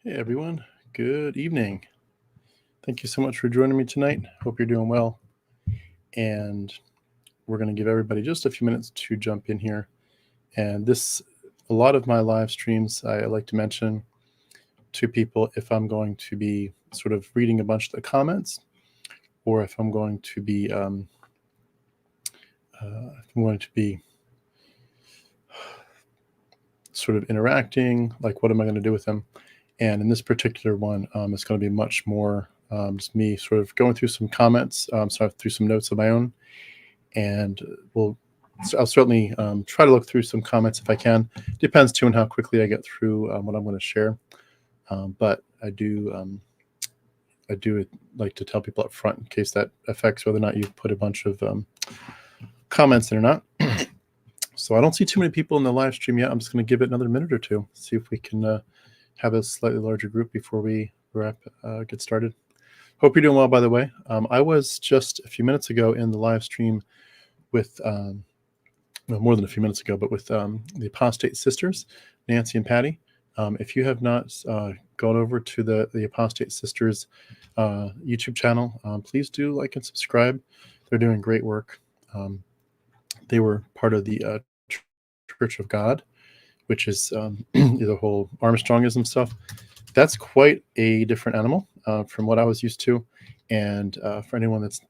Hey everyone, good evening. Thank you so much for joining me tonight. Hope you're doing well. And we're going to give everybody just a few minutes to jump in here. And a lot of my live streams, I like to mention to people if I'm going to be sort of reading a bunch of the comments, or if I'm going to be sort of interacting, like what am I going to do with them? And in this particular one, it's going to be much more just me sort of going through some comments, through some notes of my own, and I'll certainly try to look through some comments if I can. Depends too on how quickly I get through what I'm going to share. But I do like to tell people up front in case that affects whether or not you put a bunch of comments in or not. So I don't see too many people in the live stream yet. I'm just going to give it another minute or two, see if we can have a slightly larger group before we get started. Hope you're doing well, by the way. I was just a few minutes ago in the live stream with, more than a few minutes ago, but with the Apostate Sisters, Nancy and Patty. If you have not gone over to the Apostate Sisters YouTube channel, please do like and subscribe. They're doing great work. They were part of the Church of God, which is the whole Armstrongism stuff. That's quite a different animal from what I was used to. And for anyone that's,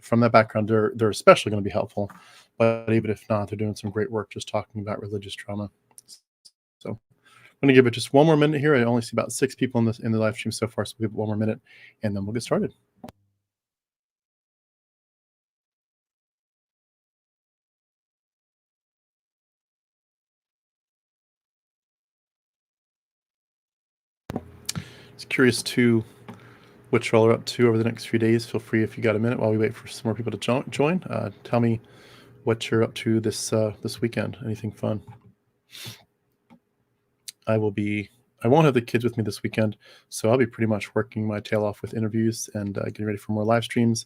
from that background, they're especially going to be helpful. But even if not, they're doing some great work just talking about religious trauma. So I'm going to give it just one more minute here. I only see about 6 people in the live stream so far, so we'll give it one more minute, and then we'll get started. Just curious to what y'all are up to over the next few days. Feel free, if you got a minute while we wait for some more people to join, tell me what you're up to this weekend. Anything fun? I won't have the kids with me this weekend, so I'll be pretty much working my tail off with interviews and getting ready for more live streams.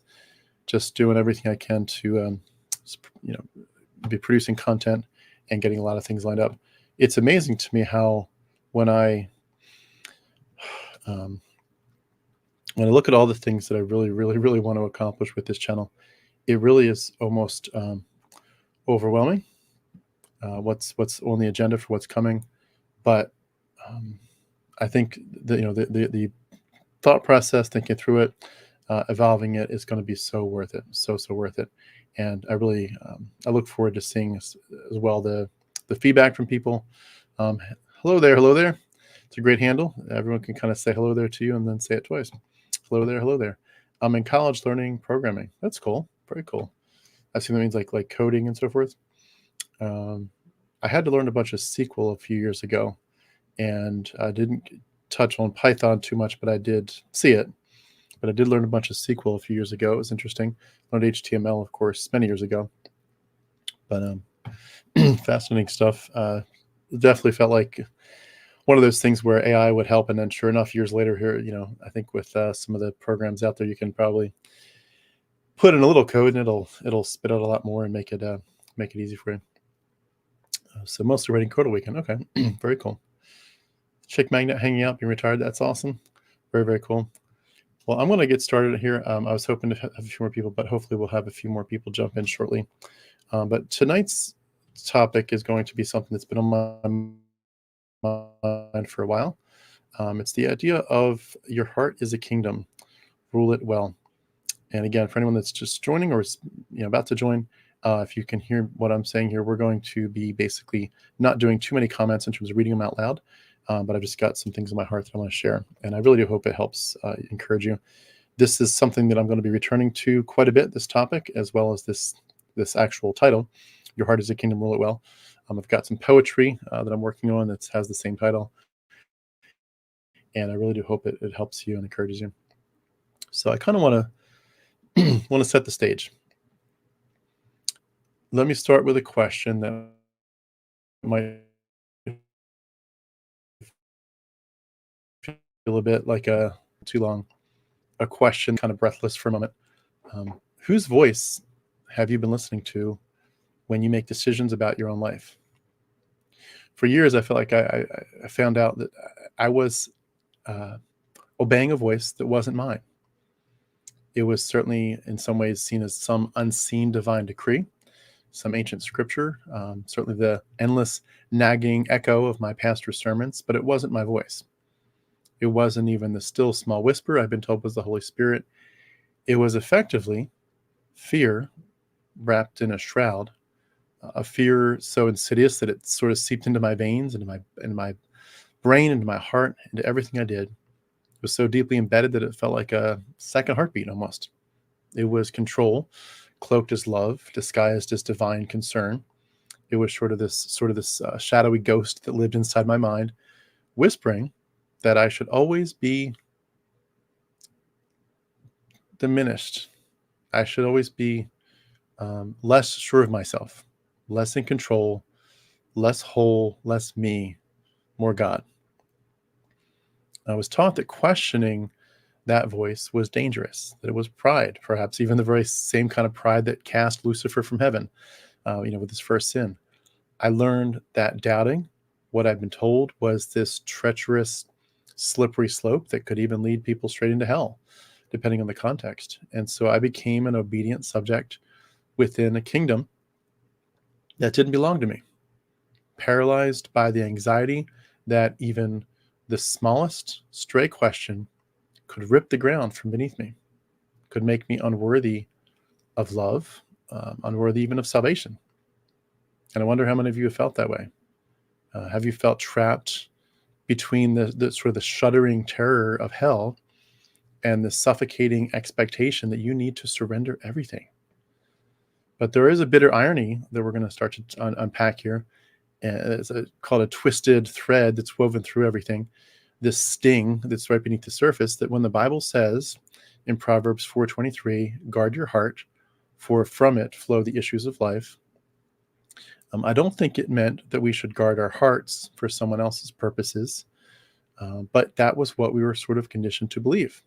Just doing everything I can to, be producing content and getting a lot of things lined up. It's amazing to me how when I look at all the things that I really, really, really want to accomplish with this channel, it really is almost overwhelming. What's on the agenda for what's coming, but I think the thought process, thinking through it, evolving it is going to be so worth it, so worth it. And I really I look forward to seeing as well the feedback from people. Hello there. It's a great handle. Everyone can kind of say hello there to you and then say it twice. Hello there. I'm in college learning programming. That's cool. Very cool. I see that means like coding and so forth. I had to learn a bunch of SQL a few years ago, and I didn't touch on Python too much, but I did see it. But I did learn a bunch of SQL a few years ago. It was interesting. Learned HTML, of course, many years ago. But fascinating stuff. Definitely felt like one of those things where AI would help, and then sure enough, years later here, I think with some of the programs out there, you can probably put in a little code and it'll spit out a lot more and make it easy for you. So mostly writing code a weekend. Okay, very cool. Chick Magnet hanging out, being retired. That's awesome. Very, very cool. Well, I'm going to get started here. I was hoping to have a few more people, but hopefully we'll have a few more people jump in shortly. But tonight's topic is going to be something that's been on my mind for a while. It's the idea of your heart is a kingdom, rule it well. And again, for anyone that's just joining or is about to join, if you can hear what I'm saying here, we're going to be basically not doing too many comments in terms of reading them out loud, but I've just got some things in my heart that I want to share, and I really do hope it helps encourage you. This is something that I'm going to be returning to quite a bit, this topic, as well as this actual title, Your Heart is a Kingdom, Rule It Well. I've got some poetry that I'm working on that has the same title, and I really do hope it helps you and encourages you. So I kind of want to set the stage. Let me start with a question that might feel a bit like too long. A question, kind of breathless for a moment. Whose voice have you been listening to when you make decisions about your own life? For years, I felt like I found out that I was obeying a voice that wasn't mine. It was certainly in some ways seen as some unseen divine decree, some ancient scripture, certainly the endless nagging echo of my pastor's sermons, but it wasn't my voice. It wasn't even the still small whisper I've been told was the Holy Spirit. It was effectively fear wrapped in a shroud, a fear so insidious that it sort of seeped into my veins, into my brain, into my heart, into everything I did. It was so deeply embedded that it felt like a second heartbeat almost. It was control, cloaked as love, disguised as divine concern. It was sort of this shadowy ghost that lived inside my mind, whispering that I should always be diminished. I should always be less sure of myself, less in control, less whole, less me, more God. I was taught that questioning that voice was dangerous, that it was pride, perhaps even the very same kind of pride that cast Lucifer from heaven, with his first sin. I learned that doubting what I'd been told was this treacherous, slippery slope that could even lead people straight into hell, depending on the context. And so I became an obedient subject within a kingdom that didn't belong to me, paralyzed by the anxiety that even the smallest stray question could rip the ground from beneath me, could make me unworthy of love, unworthy even of salvation. And I wonder how many of you have felt that way. Have you felt trapped between the sort of the shuddering terror of hell and the suffocating expectation that you need to surrender everything? But there is a bitter irony that we're going to start to unpack here. It's called a twisted thread that's woven through everything. This sting that's right beneath the surface, that when the Bible says in Proverbs 4:23, guard your heart, for from it flow the issues of life. I don't think it meant that we should guard our hearts for someone else's purposes, but that was what we were sort of conditioned to believe.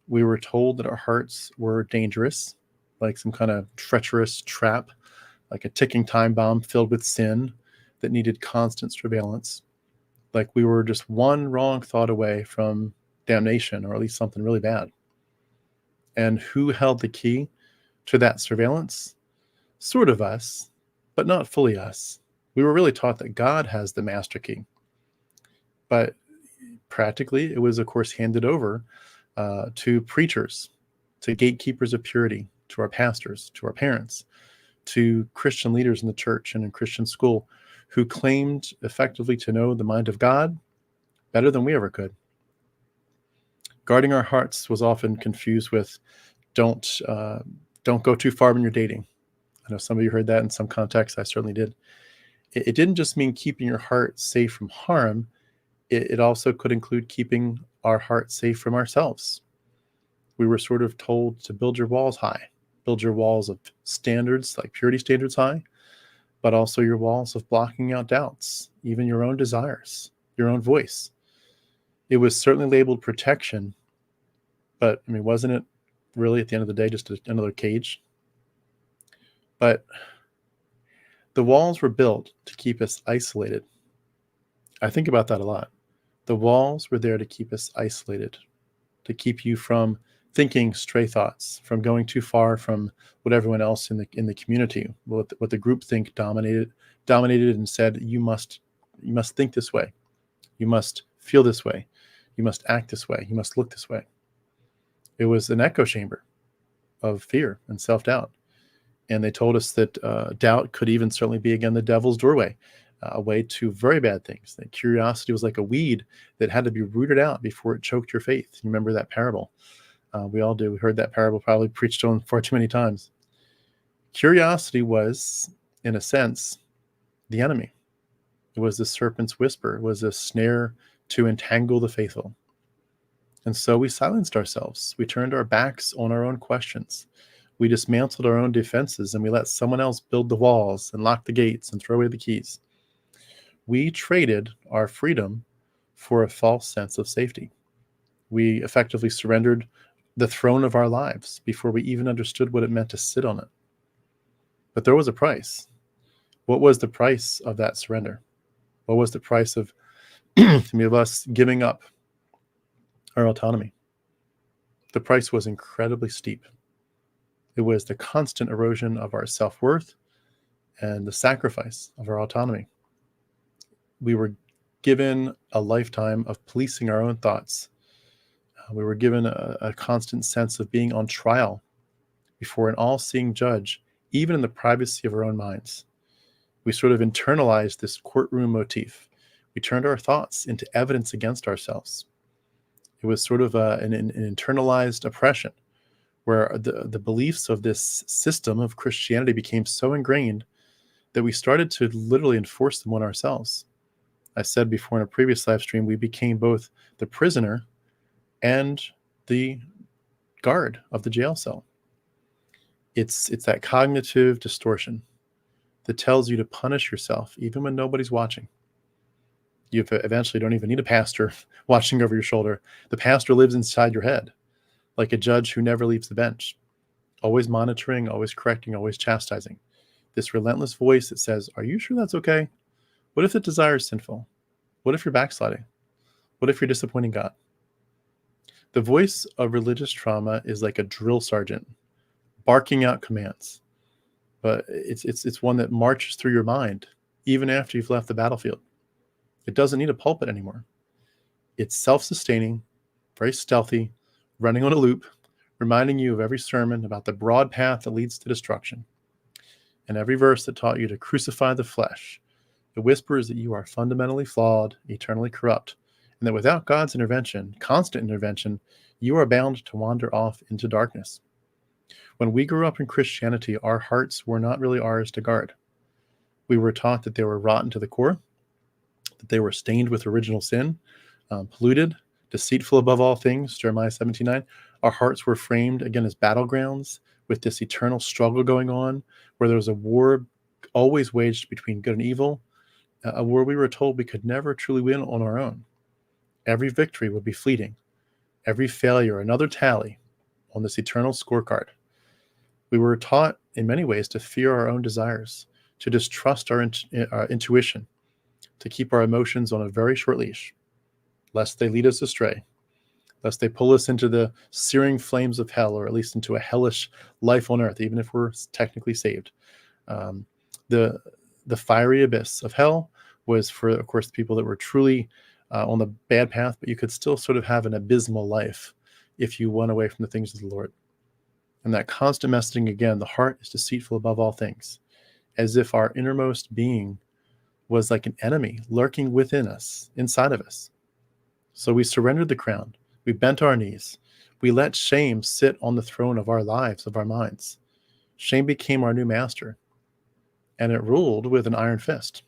We were told that our hearts were dangerous, like some kind of treacherous trap, like a ticking time bomb filled with sin that needed constant surveillance. Like we were just one wrong thought away from damnation, or at least something really bad. And who held the key to that surveillance? Sort of us, but not fully us. We were really taught that God has the master key. But practically, it was, of course, handed over to preachers, to gatekeepers of purity, to our pastors, to our parents, to Christian leaders in the church and in Christian school, who claimed effectively to know the mind of God better than we ever could. Guarding our hearts was often confused with don't go too far when you're dating. I know some of you heard that in some contexts. I certainly did. It didn't just mean keeping your heart safe from harm. It also could include keeping our heart safe from ourselves. We were sort of told to build your walls high, build your walls of standards, like purity standards high, but also your walls of blocking out doubts, even your own desires, your own voice. It was certainly labeled protection, but I mean, wasn't it really at the end of the day just another cage? But the walls were built to keep us isolated. I think about that a lot. The walls were there to keep us isolated, to keep you from thinking stray thoughts, from going too far from what everyone else in the community, what the group think dominated and said, you must think this way, you must feel this way, you must act this way, you must look this way. It was an echo chamber of fear and self-doubt. And they told us that doubt could even certainly be, again, the devil's doorway, a way to very bad things. That curiosity was like a weed that had to be rooted out before it choked your faith. You remember that parable? We all do. We heard that parable probably preached on far too many times. Curiosity was, in a sense, the enemy. It was the serpent's whisper. It was a snare to entangle the faithful. And so we silenced ourselves. We turned our backs on our own questions. We dismantled our own defenses, and we let someone else build the walls and lock the gates and throw away the keys. We traded our freedom for a false sense of safety. We effectively surrendered the throne of our lives before we even understood what it meant to sit on it. But there was a price. What was the price of that surrender? What was the price of us giving up our autonomy. The price was incredibly steep. It was the constant erosion of our self-worth and the sacrifice of our autonomy. We were given a lifetime of policing our own thoughts. We were given a constant sense of being on trial before an all-seeing judge, even in the privacy of our own minds. We sort of internalized this courtroom motif. We turned our thoughts into evidence against ourselves. It was sort of an internalized oppression, where the beliefs of this system of Christianity became so ingrained that we started to literally enforce them on ourselves. I said before in a previous live stream, we became both the prisoner and the guard of the jail cell. It's that cognitive distortion that tells you to punish yourself even when nobody's watching. You eventually don't even need a pastor watching over your shoulder. The pastor lives inside your head, like a judge who never leaves the bench, always monitoring, always correcting, always chastising. This relentless voice that says, are you sure that's okay? What if the desire is sinful? What if you're backsliding? What if you're disappointing God? The voice of religious trauma is like a drill sergeant barking out commands, but it's one that marches through your mind even after you've left the battlefield. It doesn't need a pulpit anymore. It's self-sustaining, very stealthy, running on a loop, reminding you of every sermon about the broad path that leads to destruction, and every verse that taught you to crucify the flesh. It whispers that you are fundamentally flawed, eternally corrupt, and that without God's intervention, constant intervention, you are bound to wander off into darkness. When we grew up in Christianity, our hearts were not really ours to guard. We were taught that they were rotten to the core, that they were stained with original sin, polluted, deceitful above all things, Jeremiah 17:9. Our hearts were framed, again, as battlegrounds with this eternal struggle going on, where there was a war always waged between good and evil, a war we were told we could never truly win on our own. Every victory would be fleeting. Every failure, another tally on this eternal scorecard. We were taught in many ways to fear our own desires, to distrust our intuition, to keep our emotions on a very short leash, lest they lead us astray, lest they pull us into the searing flames of hell, or at least into a hellish life on earth, even if we're technically saved. The fiery abyss of hell was for, of course, the people that were truly on the bad path, but you could still sort of have an abysmal life if you went away from the things of the Lord. And that constant messaging, again, the heart is deceitful above all things, as if our innermost being was like an enemy lurking within us, inside of us. So we surrendered the crown. We bent our knees. We let shame sit on the throne of our lives, of our minds. Shame became our new master, and it ruled with an iron fist.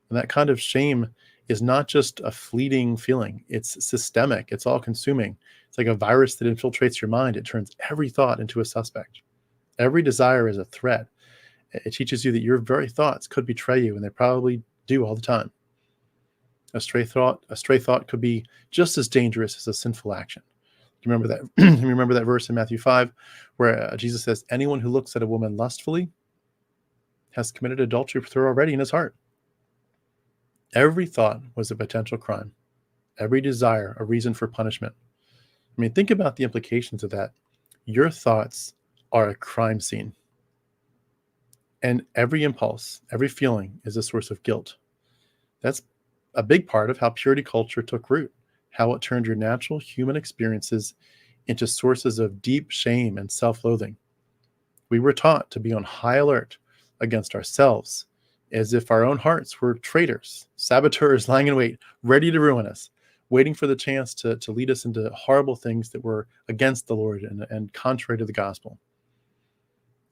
And that kind of shame is not just a fleeting feeling. It's systemic. It's all-consuming. It's like a virus that infiltrates your mind. It turns every thought into a suspect. Every desire is a threat. It teaches you that your very thoughts could betray you, and they probably do all the time. A stray thought could be just as dangerous as a sinful action. You remember that? You remember that verse in Matthew 5 where Jesus says, anyone who looks at a woman lustfully has committed adultery with her already in his heart. Every thought was a potential crime. Every desire a reason for punishment. I mean, think about the implications of that. Your thoughts are a crime scene. And every impulse, every feeling is a source of guilt. That's a big part of how purity culture took root, how it turned your natural human experiences into sources of deep shame and self-loathing. We were taught to be on high alert against ourselves, as if our own hearts were traitors, saboteurs lying in wait, ready to ruin us, waiting for the chance to lead us into horrible things that were against the Lord and contrary to the gospel.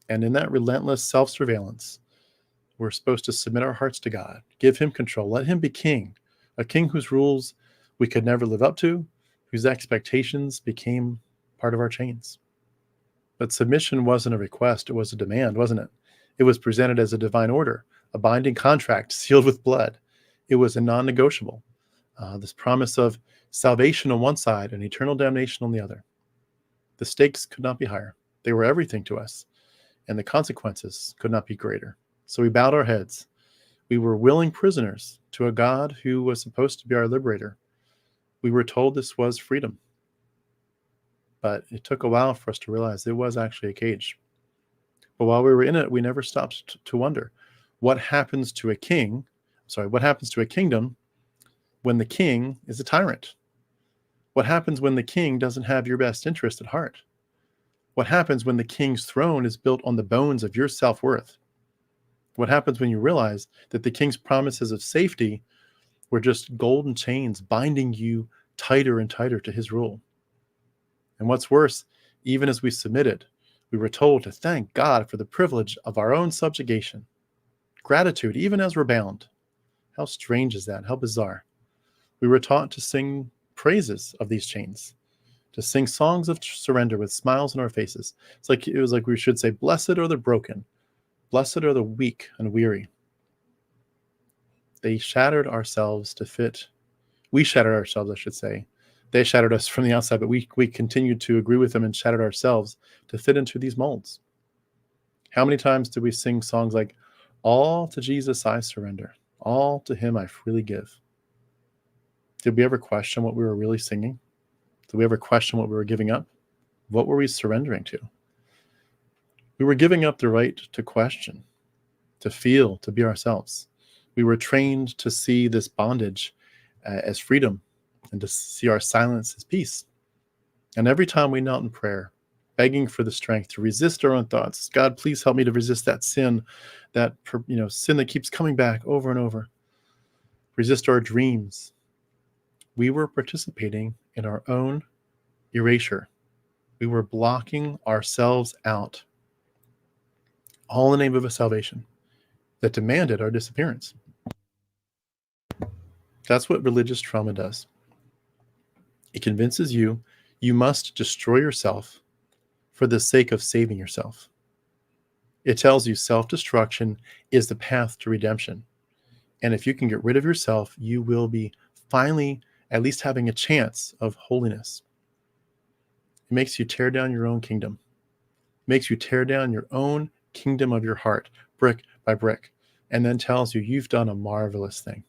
And in that relentless self-surveillance, we're supposed to submit our hearts to God, give him control, let him be king, a king whose rules we could never live up to, whose expectations became part of our chains. But submission wasn't a request, it was a demand, wasn't it? It was presented as a divine order, a binding contract sealed with blood. It was a non-negotiable. This promise of salvation on one side and eternal damnation on the other. The stakes could not be higher. They were everything to us, and the consequences could not be greater. So we bowed our heads. We were willing prisoners to a God who was supposed to be our liberator. We were told this was freedom, but it took a while for us to realize it was actually a cage. But while we were in it, we never stopped to wonder what happens to a king. What happens to a kingdom when the king is a tyrant? What happens when the king doesn't have your best interest at heart? What happens when the king's throne is built on the bones of your self-worth? What happens when you realize that the king's promises of safety were just golden chains binding you tighter and tighter to his rule? And what's worse, even as we submitted, we were told to thank God for the privilege of our own subjugation. Gratitude, even as we're bound. How strange is that? How bizarre. We were taught to sing praises of these chains, to sing songs of surrender with smiles on our faces. It was like we should say, blessed are the broken, blessed are the weak and weary. They shattered ourselves to fit. We shattered ourselves, I should say. They shattered us from the outside, but we continued to agree with them and shattered ourselves to fit into these molds. How many times do we sing songs like, all to Jesus I surrender, all to him I freely give? Did we ever question what we were really singing? Did we ever question what we were giving up? What were we surrendering to? We were giving up the right to question, to feel, to be ourselves. We were trained to see this bondage as freedom and to see our silence as peace. And every time we knelt in prayer, begging for the strength to resist our own thoughts, God, please help me to resist that sin, sin that keeps coming back over and over. Resist our dreams. We were participating in our own erasure. We were blocking ourselves out, all in the name of a salvation that demanded our disappearance. That's what religious trauma does. It convinces you must destroy yourself for the sake of saving yourself. It tells you self-destruction is the path to redemption. And if you can get rid of yourself, you will be finally at least having a chance of holiness. It makes you tear down your own kingdom. It makes you tear down your own kingdom of your heart, brick by brick, and then tells you you've done a marvelous thing.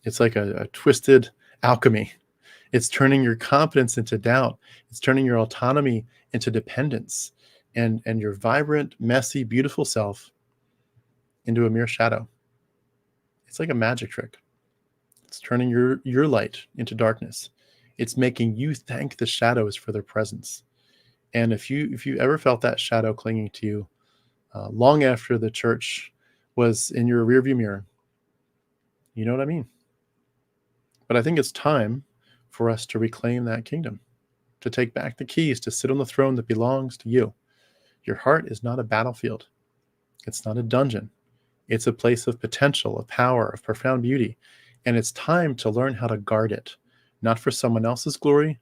It's like a twisted alchemy. It's turning your confidence into doubt. It's turning your autonomy into dependence, and your vibrant, messy, beautiful self into a mere shadow. It's like a magic trick. It's turning your light into darkness. It's making you thank the shadows for their presence. And if you ever felt that shadow clinging to you long after the church was in your rearview mirror, you know what I mean. But I think it's time for us to reclaim that kingdom, to take back the keys, to sit on the throne that belongs to you. Your heart is not a battlefield. It's not a dungeon. It's a place of potential, of power, of profound beauty. And it's time to learn how to guard it, not for someone else's glory,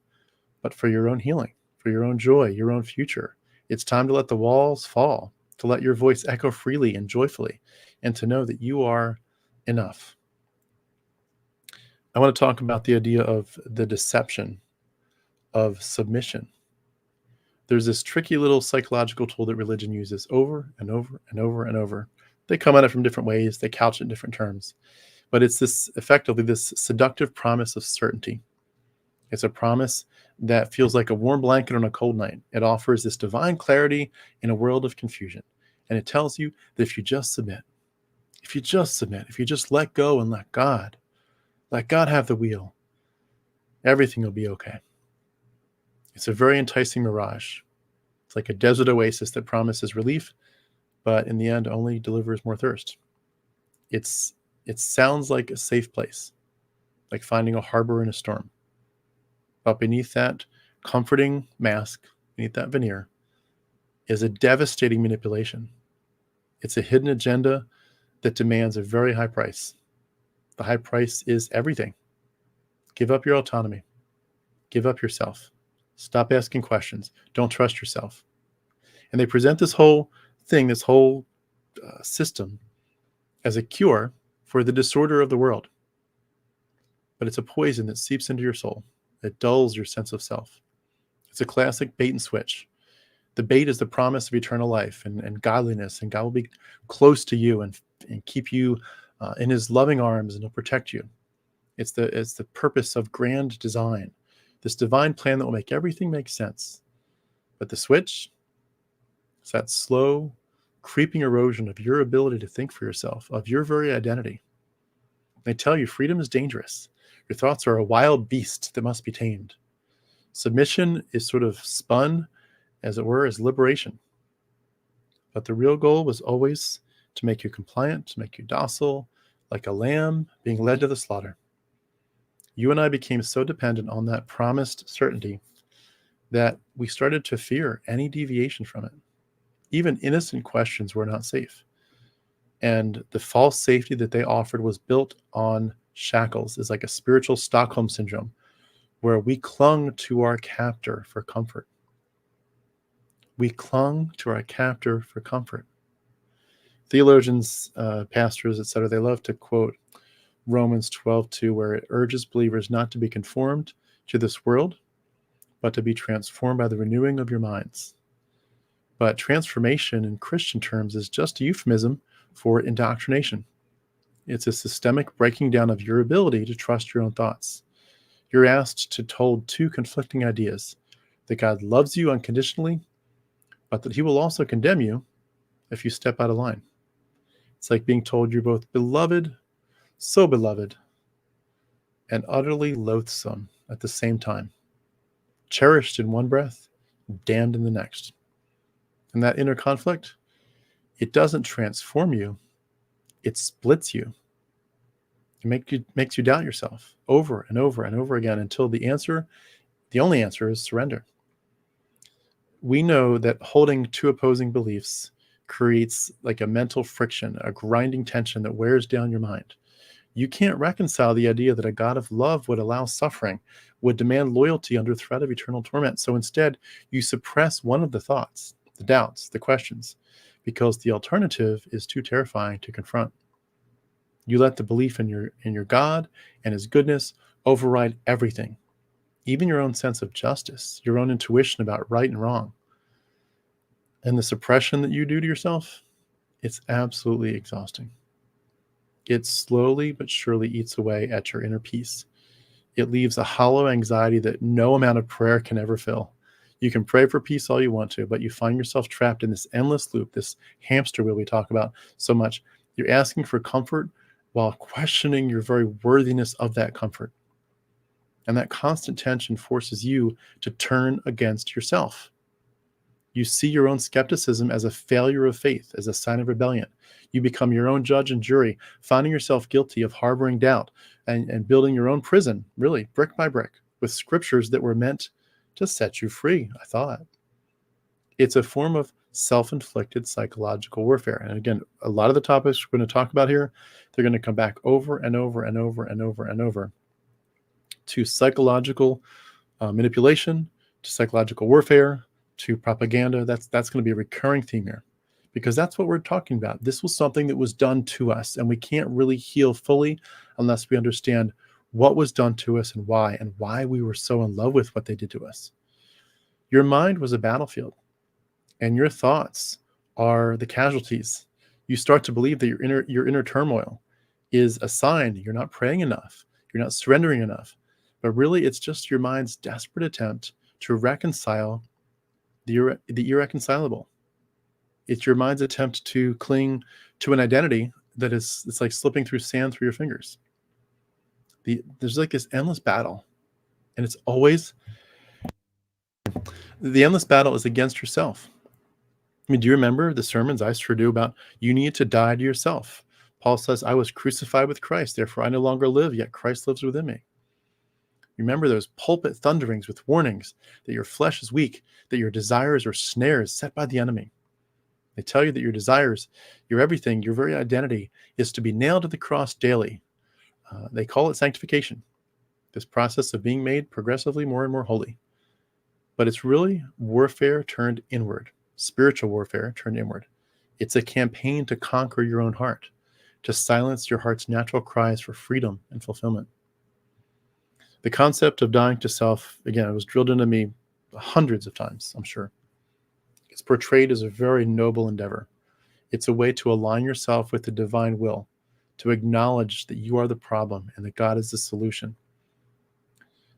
but for your own healing, for your own joy, your own future. It's time to let the walls fall, to let your voice echo freely and joyfully, and to know that you are enough. I want to talk about the idea of the deception of submission. There's this tricky little psychological tool that religion uses over and over and over and over. They come at it from different ways. They couch it in different terms. But it's effectively this seductive promise of certainty. It's a promise that feels like a warm blanket on a cold night. It offers this divine clarity in a world of confusion. And it tells you that if you just submit, if you just let go and let God have the wheel, everything will be okay. It's a very enticing mirage. It's like a desert oasis that promises relief, but in the end only delivers more thirst. It sounds like a safe place, like finding a harbor in a storm. But beneath that comforting mask, beneath that veneer, is a devastating manipulation. It's a hidden agenda that demands a very high price. The high price is everything. Give up your autonomy. Give up yourself. Stop asking questions. Don't trust yourself. And they present this whole thing, this whole system as a cure for the disorder of the world. But it's a poison that seeps into your soul. It dulls your sense of self. It's a classic bait and switch. The bait is the promise of eternal life and godliness, and God will be close to you and keep you in his loving arms, and he'll protect you. It's the purpose of grand design, this divine plan that will make everything make sense. But the switch is that slow, creeping erosion of your ability to think for yourself, of your very identity. They tell you freedom is dangerous. Your thoughts are a wild beast that must be tamed. Submission is sort of spun, as it were, as liberation. But the real goal was always to make you compliant, to make you docile, like a lamb being led to the slaughter. You and I became so dependent on that promised certainty that we started to fear any deviation from it. Even innocent questions were not safe. And the false safety that they offered was built on shackles. It's like a spiritual Stockholm syndrome, where we clung to our captor for comfort. We clung to our captor for comfort. Theologians, pastors, etc., they love to quote Romans 12:2, where it urges believers not to be conformed to this world, but to be transformed by the renewing of your minds. But transformation in Christian terms is just a euphemism for indoctrination. It's a systemic breaking down of your ability to trust your own thoughts. You're asked to hold two conflicting ideas: that God loves you unconditionally, but that he will also condemn you if you step out of line. It's like being told you're both beloved, so beloved, and utterly loathsome at the same time. Cherished in one breath, damned in the next. And that inner conflict, it doesn't transform you, it splits you. It makes you doubt yourself over and over and over again until the only answer is surrender. We know that holding two opposing beliefs creates like a mental friction, a grinding tension that wears down your mind. You can't reconcile the idea that a God of love would allow suffering, would demand loyalty under threat of eternal torment. So instead, you suppress one of the thoughts, the doubts, the questions, because the alternative is too terrifying to confront. You let the belief in your God and his goodness override everything, even your own sense of justice, your own intuition about right and wrong. And the suppression that you do to yourself, it's absolutely exhausting. It slowly but surely eats away at your inner peace. It leaves a hollow anxiety that no amount of prayer can ever fill. You can pray for peace all you want to, but you find yourself trapped in this endless loop, this hamster wheel we talk about so much. You're asking for comfort while questioning your very worthiness of that comfort. And that constant tension forces you to turn against yourself. You see your own skepticism as a failure of faith, as a sign of rebellion. You become your own judge and jury, finding yourself guilty of harboring doubt and building your own prison, really, brick by brick, with scriptures that were meant to set you free, I thought. It's a form of self-inflicted psychological warfare. And again, a lot of the topics we're going to talk about here, they're going to come back over and over and over and over and over to psychological manipulation, to psychological warfare, to propaganda. That's going to be a recurring theme here, because that's what we're talking about. This was something that was done to us, and we can't really heal fully unless we understand what was done to us and why we were so in love with what they did to us. Your mind was a battlefield, and your thoughts are the casualties. You start to believe that your inner turmoil is a sign you're not praying enough, you're not surrendering enough. But really, it's just your mind's desperate attempt to reconcile the irreconcilable. It's your mind's attempt to cling to an identity that it's like slipping through sand through your fingers. There's like this endless battle, and it's always the endless battle is against yourself. I mean, do you remember the sermons I sure do about you need to die to yourself? Paul says, I was crucified with Christ, therefore I no longer live, yet Christ lives within me. Remember those pulpit thunderings with warnings that your flesh is weak, that your desires are snares set by the enemy. They tell you that your desires, your everything, your very identity is to be nailed to the cross daily. They call it sanctification, this process of being made progressively more and more holy. But it's really warfare turned inward, spiritual warfare turned inward. It's a campaign to conquer your own heart, to silence your heart's natural cries for freedom and fulfillment. The concept of dying to self, again, it was drilled into me hundreds of times, I'm sure. It's portrayed as a very noble endeavor. It's a way to align yourself with the divine will, to acknowledge that you are the problem and that God is the solution.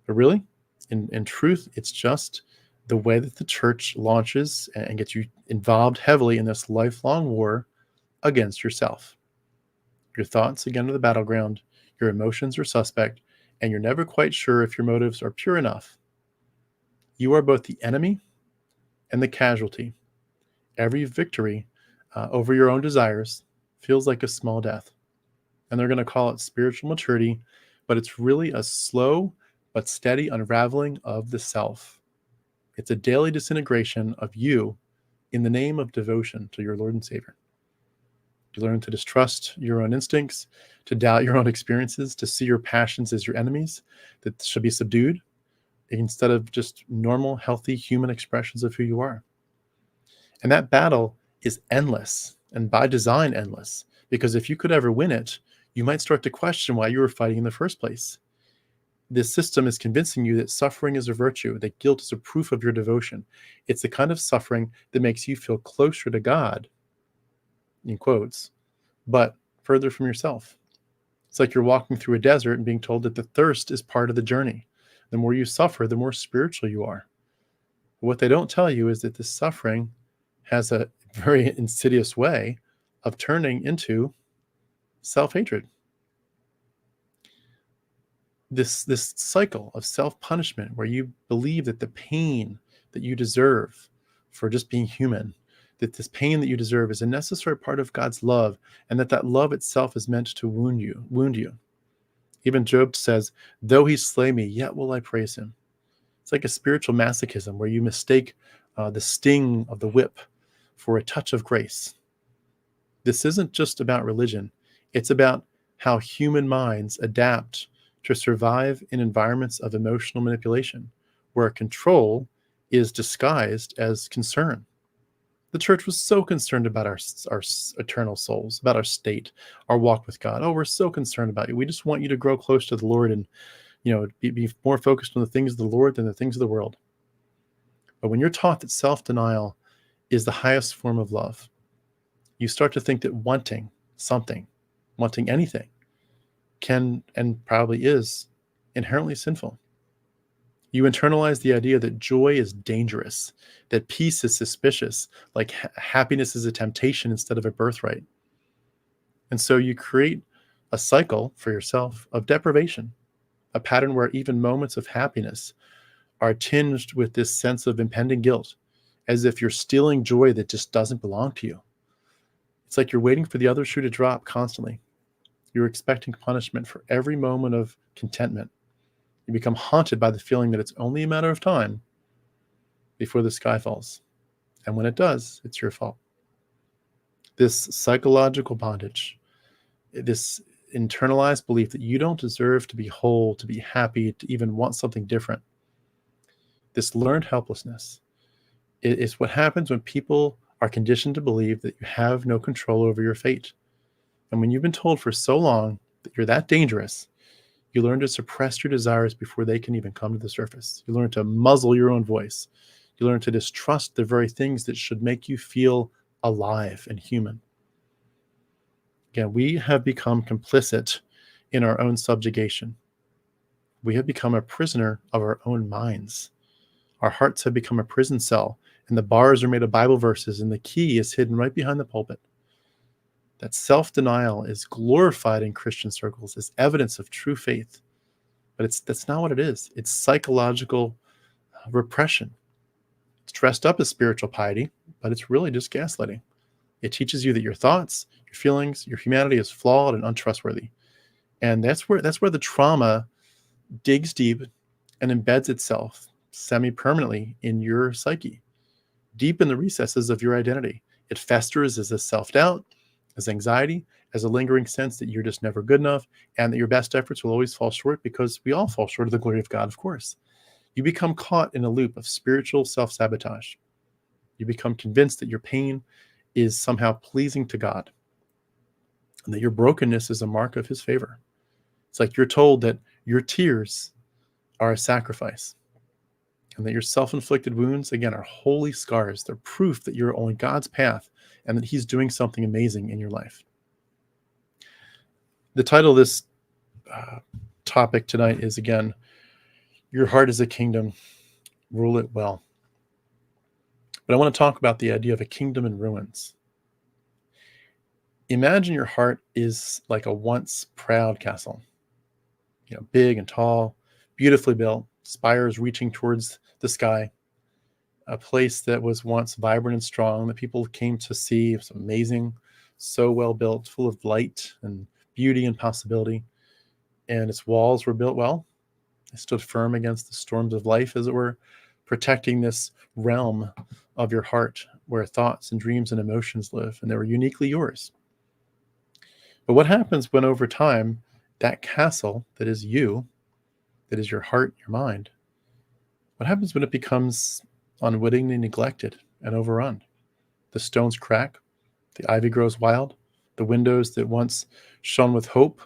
But really, in truth, it's just the way that the church launches and gets you involved heavily in this lifelong war against yourself. Your thoughts, again, are the battleground. Your emotions are suspect, and you're never quite sure if your motives are pure enough. You are both the enemy and the casualty. Every victory over your own desires feels like a small death. And they're going to call it spiritual maturity, but it's really a slow but steady unraveling of the self. It's a daily disintegration of you in the name of devotion to your Lord and Savior. You learn to distrust your own instincts, to doubt your own experiences, to see your passions as your enemies that should be subdued instead of just normal, healthy human expressions of who you are. And that battle is endless, and by design endless, because if you could ever win it, you might start to question why you were fighting in the first place. This system is convincing you that suffering is a virtue, that guilt is a proof of your devotion. It's the kind of suffering that makes you feel closer to God, in quotes, but further from yourself. It's like you're walking through a desert and being told that the thirst is part of the journey. The more you suffer, the more spiritual you are. What they don't tell you is that this suffering has a very insidious way of turning into self-hatred. This cycle of self-punishment where you believe that the pain that you deserve for just being human, that this pain that you deserve is a necessary part of God's love, and that love itself is meant to wound you. Even Job says, though he slay me, yet will I praise him. It's like a spiritual masochism where you mistake the sting of the whip for a touch of grace. This isn't just about religion. It's about how human minds adapt to survive in environments of emotional manipulation, where control is disguised as concern. The church was so concerned about our eternal souls, about our state, our walk with God. Oh, we're so concerned about you. We just want you to grow close to the Lord and, be more focused on the things of the Lord than the things of the world. But when you're taught that self-denial is the highest form of love, you start to think that wanting something, wanting anything, can and probably is inherently sinful. You internalize the idea that joy is dangerous, that peace is suspicious, like happiness is a temptation instead of a birthright. And so you create a cycle for yourself of deprivation, a pattern where even moments of happiness are tinged with this sense of impending guilt, as if you're stealing joy that just doesn't belong to you. It's like you're waiting for the other shoe to drop constantly. You're expecting punishment for every moment of contentment. You become haunted by the feeling that it's only a matter of time before the sky falls. And when it does, it's your fault. This psychological bondage, this internalized belief that you don't deserve to be whole, to be happy, to even want something different, this learned helplessness is what happens when people are conditioned to believe that you have no control over your fate. And when you've been told for so long that you're that dangerous, you learn to suppress your desires before they can even come to the surface. You learn to muzzle your own voice. You learn to distrust the very things that should make you feel alive and human. Again, we have become complicit in our own subjugation. We have become a prisoner of our own minds. Our hearts have become a prison cell, and the bars are made of Bible verses, and the key is hidden right behind the pulpit. That self-denial is glorified in Christian circles as evidence of true faith. But that's not what it is. It's psychological repression. It's dressed up as spiritual piety, but it's really just gaslighting. It teaches you that your thoughts, your feelings, your humanity is flawed and untrustworthy. And that's where the trauma digs deep and embeds itself semi-permanently in your psyche, deep in the recesses of your identity. It festers as a self-doubt, as anxiety, as a lingering sense that you're just never good enough, and that your best efforts will always fall short, because we all fall short of the glory of God, of course. You become caught in a loop of spiritual self-sabotage. You become convinced that your pain is somehow pleasing to God, and that your brokenness is a mark of his favor. It's like you're told that your tears are a sacrifice, and that your self-inflicted wounds, again, are holy scars. They're proof that you're on God's path and that he's doing something amazing in your life. The title of this topic tonight is, again, Your Heart is a Kingdom, Rule It Well. But I want to talk about the idea of a kingdom in ruins. Imagine your heart is like a once proud castle, big and tall, beautifully built, spires reaching towards the sky, a place that was once vibrant and strong that people came to see. It was amazing, so well built, full of light and beauty and possibility. And its walls were built well. They stood firm against the storms of life, as it were, protecting this realm of your heart where thoughts and dreams and emotions live, and they were uniquely yours. But what happens when over time that castle that is you, that is your heart, your mind, what happens when it becomes unwittingly neglected and overrun? The stones crack, the ivy grows wild, the windows that once shone with hope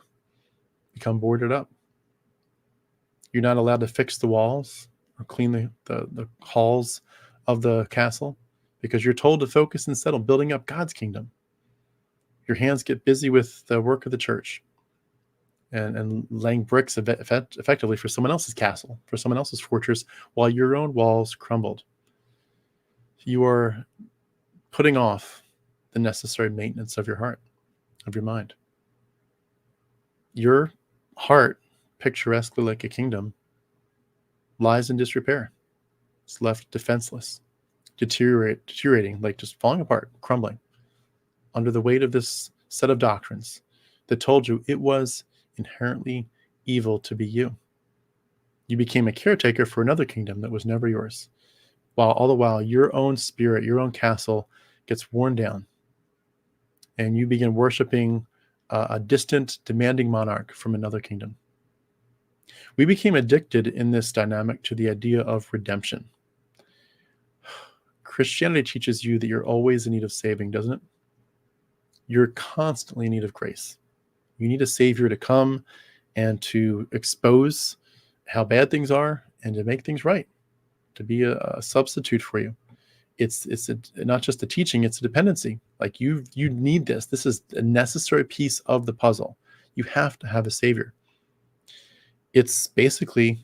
become boarded up. You're not allowed to fix the walls or clean the halls of the castle because you're told to focus instead on building up God's kingdom. Your hands get busy with the work of the church and laying bricks effectively for someone else's castle, for someone else's fortress, while your own walls crumbled. You are putting off the necessary maintenance of your heart, of your mind. Your heart, picturesquely like a kingdom, lies in disrepair. It's left defenseless, deteriorating, like just falling apart, crumbling under the weight of this set of doctrines that told you it was inherently evil to be you. You became a caretaker for another kingdom that was never yours, while all the while your own spirit, your own castle gets worn down, and you begin worshiping a distant, demanding monarch from another kingdom. We became addicted in this dynamic to the idea of redemption. Christianity teaches you that you're always in need of saving, doesn't it? You're constantly in need of grace. You need a savior to come and to expose how bad things are and to make things right, to be a substitute for you. It's not just a teaching, it's a dependency. Like you need this. This is a necessary piece of the puzzle. You have to have a savior. It's basically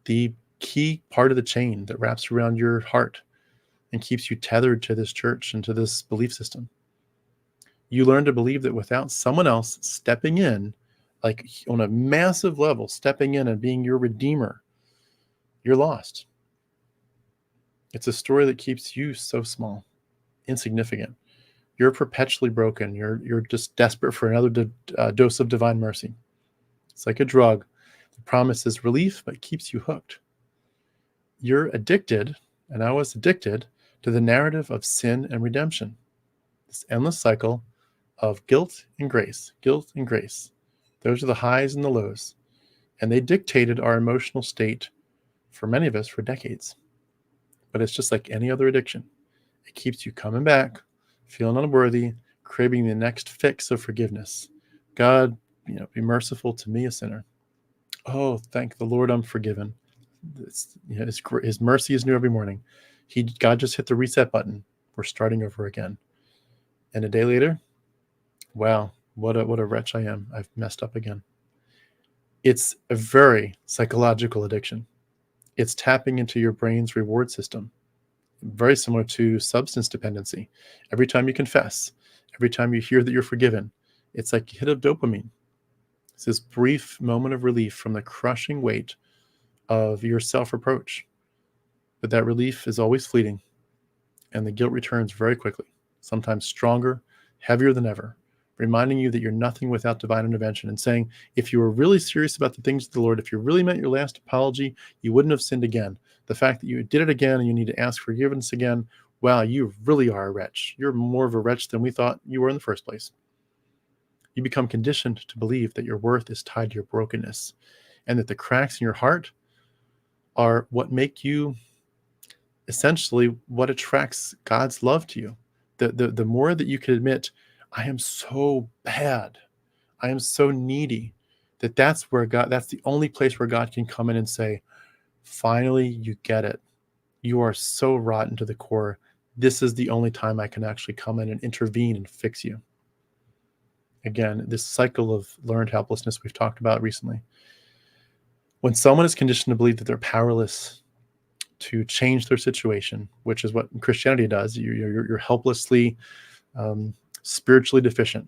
the key part of the chain that wraps around your heart and keeps you tethered to this church and to this belief system. You learn to believe that without someone else stepping in, like on a massive level, stepping in and being your redeemer, you're lost. It's a story that keeps you so small, insignificant. You're perpetually broken. You're just desperate for another dose of divine mercy. It's like a drug that promises relief but keeps you hooked. You're addicted, and I was addicted, to the narrative of sin and redemption. This endless cycle of guilt and grace, guilt and grace. Those are the highs and the lows. And they dictated our emotional state for many of us for decades. But it's just like any other addiction. It keeps you coming back, feeling unworthy, craving the next fix of forgiveness. God, be merciful to me, a sinner. Oh, thank the Lord, I'm forgiven. His mercy is new every morning. God just hit the reset button. We're starting over again. And a day later, wow, what a wretch I am. I've messed up again. It's a very psychological addiction. It's tapping into your brain's reward system, very similar to substance dependency. Every time you confess, every time you hear that you're forgiven, it's like a hit of dopamine. It's this brief moment of relief from the crushing weight of your self-reproach. But that relief is always fleeting, and the guilt returns very quickly, sometimes stronger, heavier than ever, reminding you that you're nothing without divine intervention and saying, if you were really serious about the things of the Lord, if you really meant your last apology, you wouldn't have sinned again. The fact that you did it again and you need to ask forgiveness again, wow, you really are a wretch. You're more of a wretch than we thought you were in the first place. You become conditioned to believe that your worth is tied to your brokenness and that the cracks in your heart are what make you essentially what attracts God's love to you. The more that you can admit, I am so bad, I am so needy, that's the only place where God can come in and say, finally, you get it. You are so rotten to the core. This is the only time I can actually come in and intervene and fix you. Again, this cycle of learned helplessness we've talked about recently. When someone is conditioned to believe that they're powerless to change their situation, which is what Christianity does, you're helplessly spiritually deficient.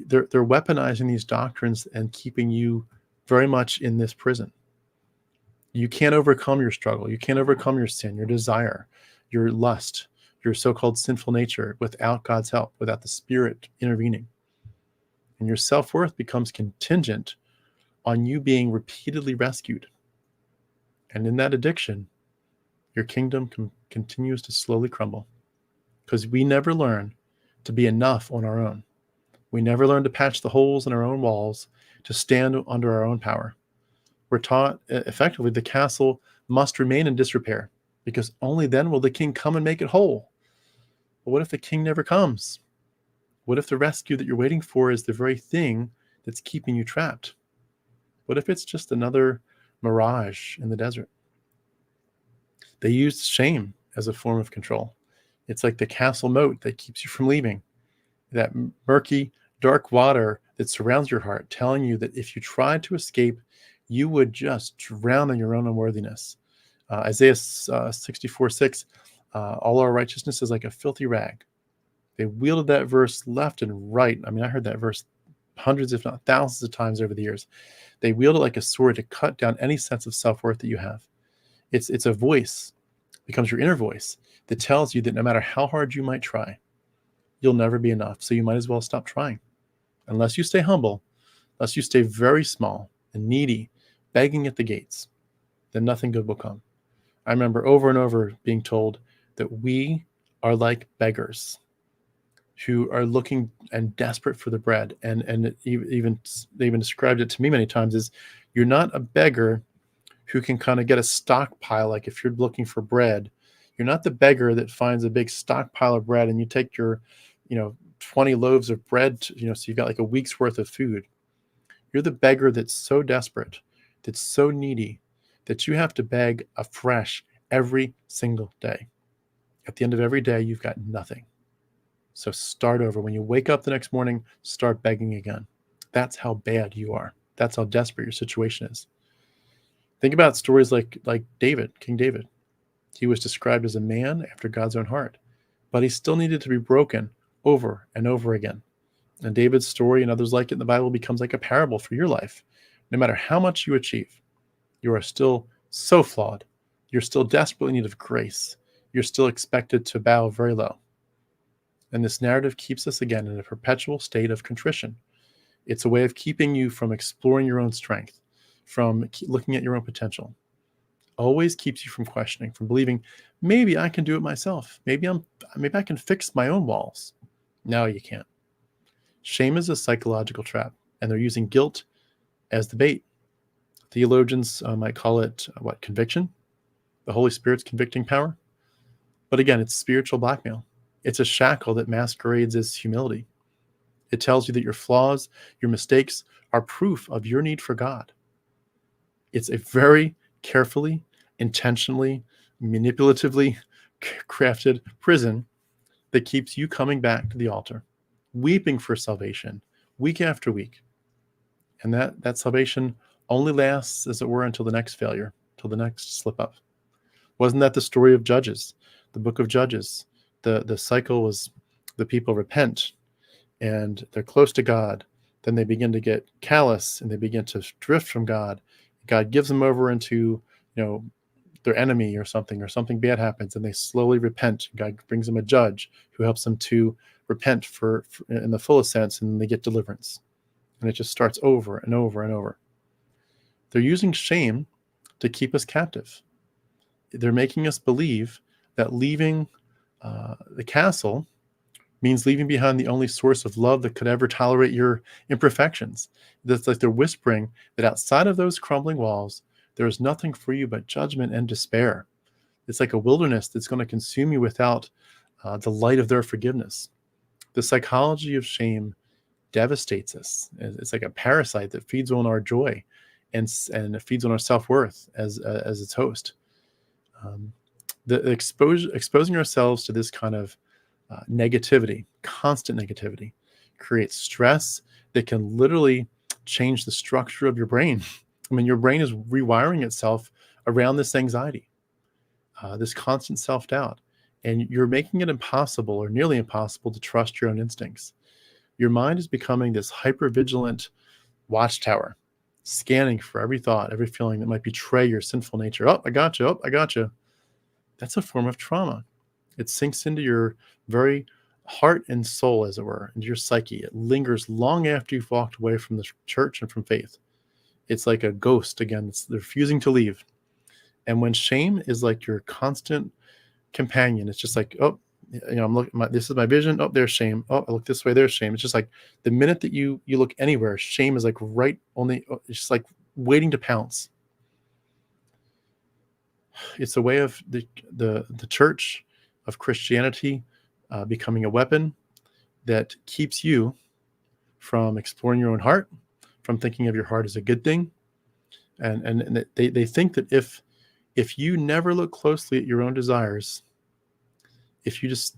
They're weaponizing these doctrines and keeping you very much in this prison. You can't overcome your struggle. You can't overcome your sin, your desire, your lust, your so-called sinful nature without God's help, without the Spirit intervening. And your self-worth becomes contingent on you being repeatedly rescued. And in that addiction, your kingdom continues to slowly crumble, because we never learn to be enough on our own. We never learn to patch the holes in our own walls, to stand under our own power. We're taught effectively the castle must remain in disrepair, because only then will the king come and make it whole. But what if the king never comes? What if the rescue that you're waiting for is the very thing that's keeping you trapped? What if it's just another mirage in the desert? They used shame as a form of control. It's like the castle moat that keeps you from leaving. That murky, dark water that surrounds your heart, telling you that if you tried to escape, you would just drown in your own unworthiness. Isaiah 64:6, all our righteousness is like a filthy rag. They wielded that verse left and right. I mean, I heard that verse hundreds, if not thousands of times over the years. They wield it like a sword to cut down any sense of self-worth that you have. It's a voice, becomes your inner voice, that tells you that no matter how hard you might try, you'll never be enough. So you might as well stop trying. Unless you stay humble, unless you stay very small and needy, begging at the gates, then nothing good will come. I remember over and over being told that we are like beggars who are looking and desperate for the bread. And they even described it to me many times as, you're not a beggar who can kind of get a stockpile. Like if you're looking for bread, you're not the beggar that finds a big stockpile of bread and you take your, 20 loaves of bread, so you've got like a week's worth of food. You're the beggar that's so desperate, that's so needy, that you have to beg afresh every single day. At the end of every day, you've got nothing. So start over. When you wake up the next morning, start begging again. That's how bad you are. That's how desperate your situation is. Think about stories like David, King David. He was described as a man after God's own heart, but he still needed to be broken over and over again. And David's story and others like it in the Bible becomes like a parable for your life. No matter how much you achieve, you are still so flawed. You're still desperately in need of grace. You're still expected to bow very low. And this narrative keeps us again in a perpetual state of contrition. It's a way of keeping you from exploring your own strength, from looking at your own potential. Always keeps you from questioning, from believing, maybe I can do it myself. Maybe I can fix my own walls. No, you can't. Shame is a psychological trap, and they're using guilt as the bait. Theologians might call it conviction, the Holy Spirit's convicting power. But again, it's spiritual blackmail. It's a shackle that masquerades as humility. It tells you that your flaws, your mistakes are proof of your need for God. It's a very carefully, intentionally, manipulatively crafted prison that keeps you coming back to the altar, weeping for salvation week after week. And that salvation only lasts, as it were, until the next failure, till the next slip up. Wasn't that the story of Judges, the book of Judges? The cycle was the people repent and they're close to God. Then they begin to get callous and they begin to drift from God. God gives them over into, their enemy or something bad happens, and they slowly repent. God brings them a judge who helps them to repent for in the fullest sense, and they get deliverance. And it just starts over and over and over. They're using shame to keep us captive. They're making us believe that leaving the castle means leaving behind the only source of love that could ever tolerate your imperfections. That's like they're whispering that outside of those crumbling walls, there is nothing for you but judgment and despair. It's like a wilderness that's going to consume you without the light of their forgiveness. The psychology of shame devastates us. It's like a parasite that feeds on our joy and it feeds on our self-worth as its host. Exposing ourselves to this kind of negativity, constant negativity, creates stress that can literally change the structure of your brain. I mean, your brain is rewiring itself around this anxiety, this constant self-doubt, and you're making it impossible or nearly impossible to trust your own instincts. Your mind is becoming this hyper-vigilant watchtower, scanning for every thought, every feeling that might betray your sinful nature. Oh, I got you. Oh, I got you. That's a form of trauma. It sinks into your very heart and soul, as it were, into your psyche. It lingers long after you've walked away from the church and from faith. It's like a ghost, again, it's refusing to leave. And when shame is like your constant companion, it's just like, oh, I'm looking, this is my vision. Oh, there's shame. Oh, I look this way, there's shame. It's just like the minute that you look anywhere, shame is like right only, it's just like waiting to pounce. It's a way of the church of Christianity becoming a weapon that keeps you from exploring your own heart, from thinking of your heart as a good thing. And they think that if you never look closely at your own desires, if you just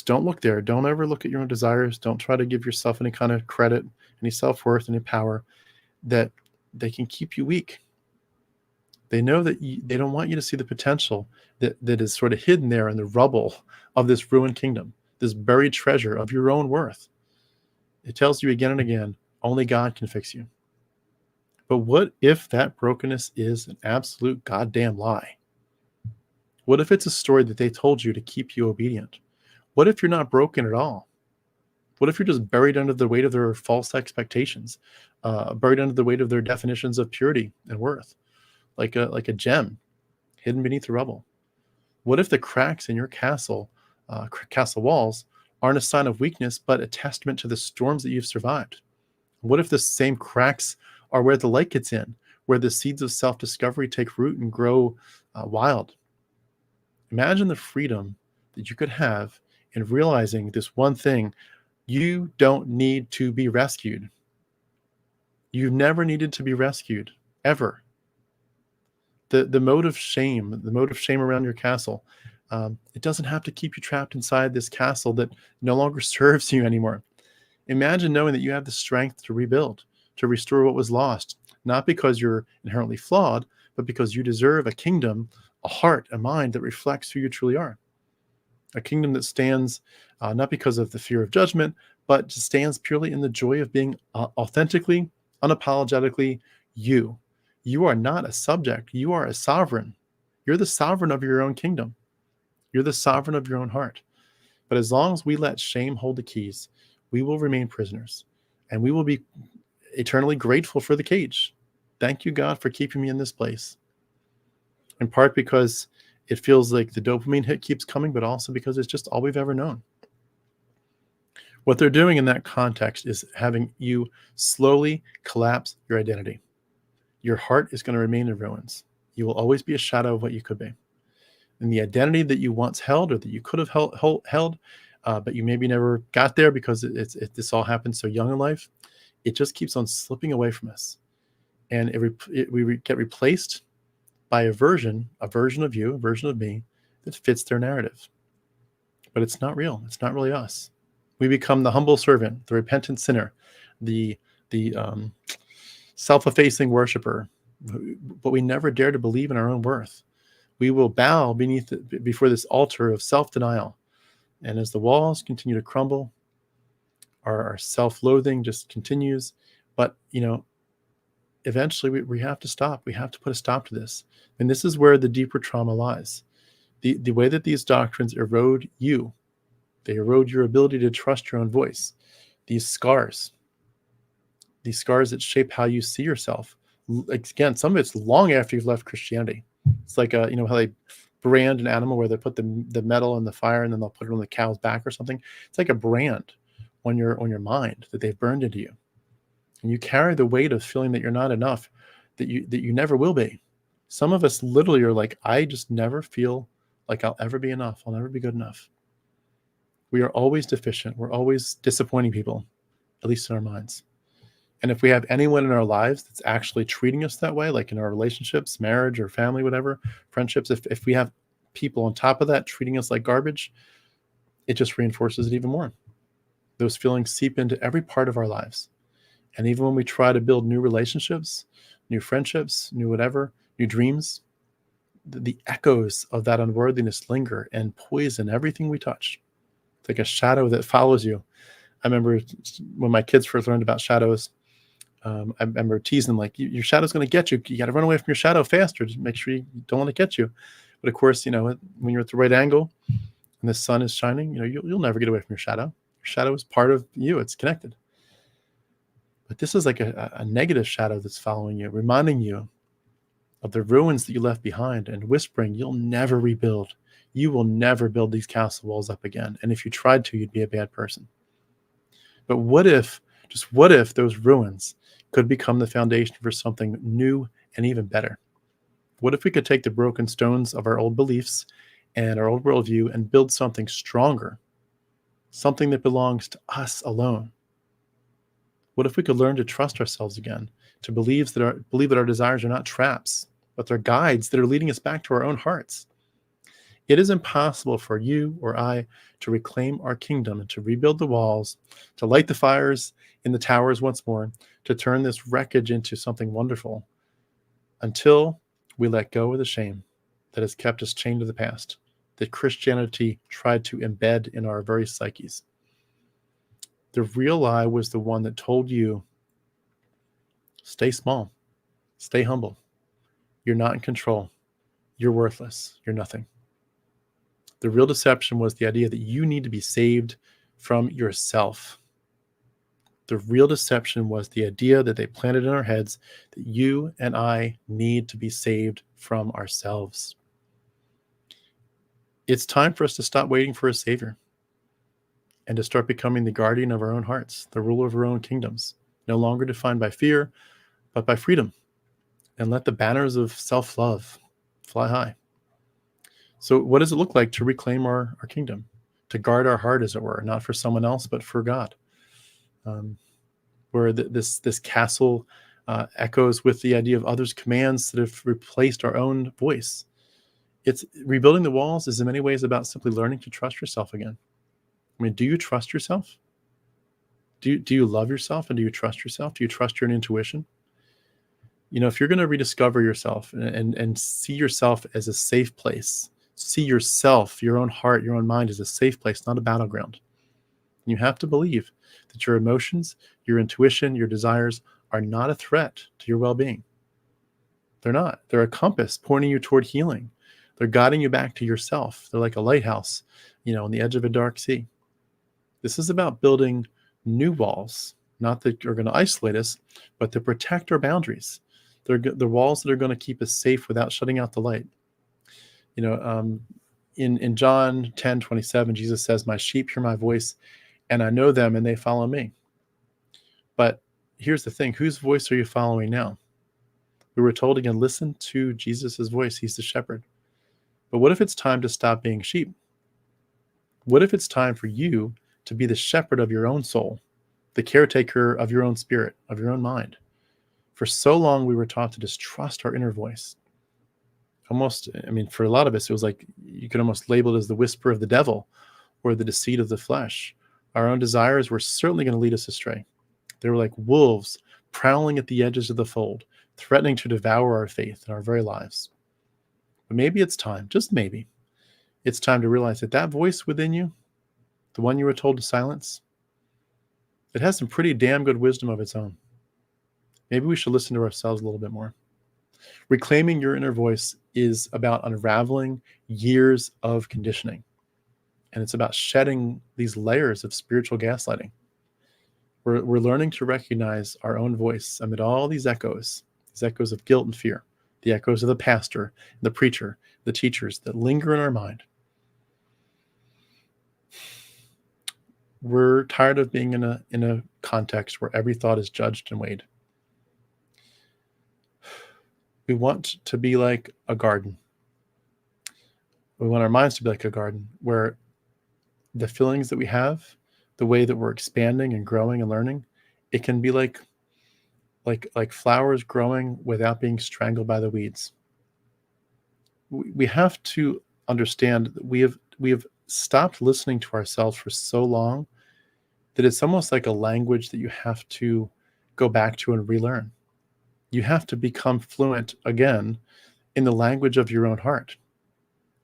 don't look there, don't ever look at your own desires, don't try to give yourself any kind of credit, any self-worth, any power, that they can keep you weak. They know that they don't want you to see the potential that is sort of hidden there in the rubble of this ruined kingdom, this buried treasure of your own worth. It tells you again and again, only God can fix you. But what if that brokenness is an absolute goddamn lie? What if it's a story that they told you to keep you obedient? What if you're not broken at all? What if you're just buried under the weight of their false expectations, buried under the weight of their definitions of purity and worth, like a gem hidden beneath the rubble? What if the cracks in your castle walls aren't a sign of weakness, but a testament to the storms that you've survived? What if the same cracks are where the light gets in, where the seeds of self-discovery take root and grow wild? Imagine the freedom that you could have in realizing this one thing: you don't need to be rescued. You've never needed to be rescued, ever. The mote of shame around your castle, it doesn't have to keep you trapped inside this castle that no longer serves you anymore. Imagine knowing that you have the strength to rebuild, to restore what was lost, not because you're inherently flawed, but because you deserve a kingdom, a heart, a mind that reflects who you truly are. A kingdom that stands not because of the fear of judgment, but stands purely in the joy of being authentically, unapologetically you. You are not a subject. You are a sovereign. You're the sovereign of your own kingdom. You're the sovereign of your own heart. But as long as we let shame hold the keys, we will remain prisoners, and we will be eternally grateful for the cage. Thank you, God, for keeping me in this place. In part because it feels like the dopamine hit keeps coming, but also because it's just all we've ever known. What they're doing in that context is having you slowly collapse your identity. Your heart is going to remain in ruins. You will always be a shadow of what you could be. And the identity that you once held, or that you could have held, but you maybe never got there because this all happened so young in life, it just keeps on slipping away from us. And we get replaced by a version of you, a version of me that fits their narrative. But it's not real. It's not really us. We become the humble servant, the repentant sinner, the self-effacing worshiper, but we never dare to believe in our own worth. We will bow before this altar of self-denial. And as the walls continue to crumble, our self-loathing just continues. But, eventually we have to stop. We have to put a stop to this. And this is where the deeper trauma lies. The way that these doctrines erode you, they erode your ability to trust your own voice. These scars that shape how you see yourself. Again, some of it's long after you've left Christianity. It's like, how they brand an animal where they put the metal in the fire and then they'll put it on the cow's back or something. It's like a brand on your mind that they've burned into you. And you carry the weight of feeling that you're not enough, that you never will be. Some of us literally are like, I just never feel like I'll ever be enough. I'll never be good enough. We are always deficient. We're always disappointing people, at least in our minds. And if we have anyone in our lives that's actually treating us that way, like in our relationships, marriage or family, whatever, friendships, if we have people on top of that treating us like garbage, it just reinforces it even more. Those feelings seep into every part of our lives. And even when we try to build new relationships, new friendships, new whatever, new dreams, the echoes of that unworthiness linger and poison everything we touch. It's like a shadow that follows you. I remember when my kids first learned about shadows, I remember teasing them like, your shadow's going to get you. You got to run away from your shadow faster. Just make sure you don't let it get you. But of course, when you're at the right angle and the sun is shining, you'll never get away from your shadow. Your shadow is part of you. It's connected. But this is like a negative shadow that's following you, reminding you of the ruins that you left behind and whispering, you'll never rebuild. You will never build these castle walls up again. And if you tried to, you'd be a bad person. But what if those ruins could become the foundation for something new and even better? What if we could take the broken stones of our old beliefs and our old worldview and build something stronger, something that belongs to us alone? What if we could learn to trust ourselves again, to believe that our desires are not traps, but they're guides that are leading us back to our own hearts? It is impossible for you or I to reclaim our kingdom and to rebuild the walls, to light the fires in the towers once more, to turn this wreckage into something wonderful, until we let go of the shame that has kept us chained to the past, that Christianity tried to embed in our very psyches. The real lie was the one that told you, stay small, stay humble. You're not in control. You're worthless. You're nothing. The real deception was the idea that you need to be saved from yourself. The real deception was the idea that they planted in our heads that you and I need to be saved from ourselves. It's time for us to stop waiting for a savior and to start becoming the guardian of our own hearts, the ruler of our own kingdoms, no longer defined by fear, but by freedom. And let the banners of self-love fly high. So what does it look like to reclaim our kingdom, to guard our heart, as it were, not for someone else, but for God? Where this castle echoes with the idea of others' commands that have replaced our own voice. It's rebuilding the walls is in many ways about simply learning to trust yourself again. I mean, do you trust yourself? Do you love yourself, and do you trust yourself? Do you trust your own intuition? If you're going to rediscover yourself and see yourself as a safe place, see yourself, your own heart, your own mind as a safe place, not a battleground. You have to believe that your emotions, your intuition, your desires are not a threat to your well-being. They're not. They're a compass pointing you toward healing. They're guiding you back to yourself. They're like a lighthouse, on the edge of a dark sea. This is about building new walls, not that are going to isolate us, but to protect our boundaries. They're the walls that are going to keep us safe without shutting out the light. In John 10:27, Jesus says, "My sheep hear my voice, and I know them, and they follow me." But here's the thing: whose voice are you following now? We were told again, listen to Jesus' voice. He's the shepherd. But what if it's time to stop being sheep? What if it's time for you to be the shepherd of your own soul, the caretaker of your own spirit, of your own mind? For so long, we were taught to distrust our inner voice. For a lot of us, it was like you could almost label it as the whisper of the devil or the deceit of the flesh. Our own desires were certainly going to lead us astray. They were like wolves prowling at the edges of the fold, threatening to devour our faith and our very lives. But maybe it's time, just maybe, it's time to realize that voice within you, the one you were told to silence, it has some pretty damn good wisdom of its own. Maybe we should listen to ourselves a little bit more. Reclaiming your inner voice is about unraveling years of conditioning. And it's about shedding these layers of spiritual gaslighting. We're learning to recognize our own voice amid all these echoes of guilt and fear, the echoes of the pastor, the preacher, the teachers that linger in our mind. We're tired of being in a context where every thought is judged and weighed. We want to be like a garden. We want our minds to be like a garden where the feelings that we have, the way that we're expanding and growing and learning, it can be like flowers growing without being strangled by the weeds. We have to understand that we have stopped listening to ourselves for so long that it's almost like a language that you have to go back to and relearn. You have to become fluent again in the language of your own heart.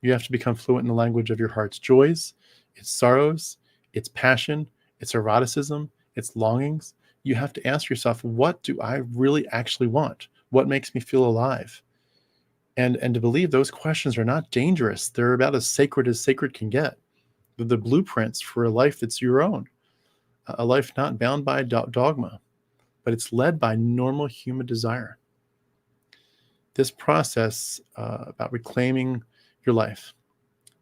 You have to become fluent in the language of your heart's joys, its sorrows, its passion, its eroticism, its longings. You have to ask yourself, what do I really actually want? What makes me feel alive? And to believe those questions are not dangerous. They're about as sacred can get. They're the blueprints for a life that's your own, a life not bound by dogma, but it's led by normal human desire. This process about reclaiming your life,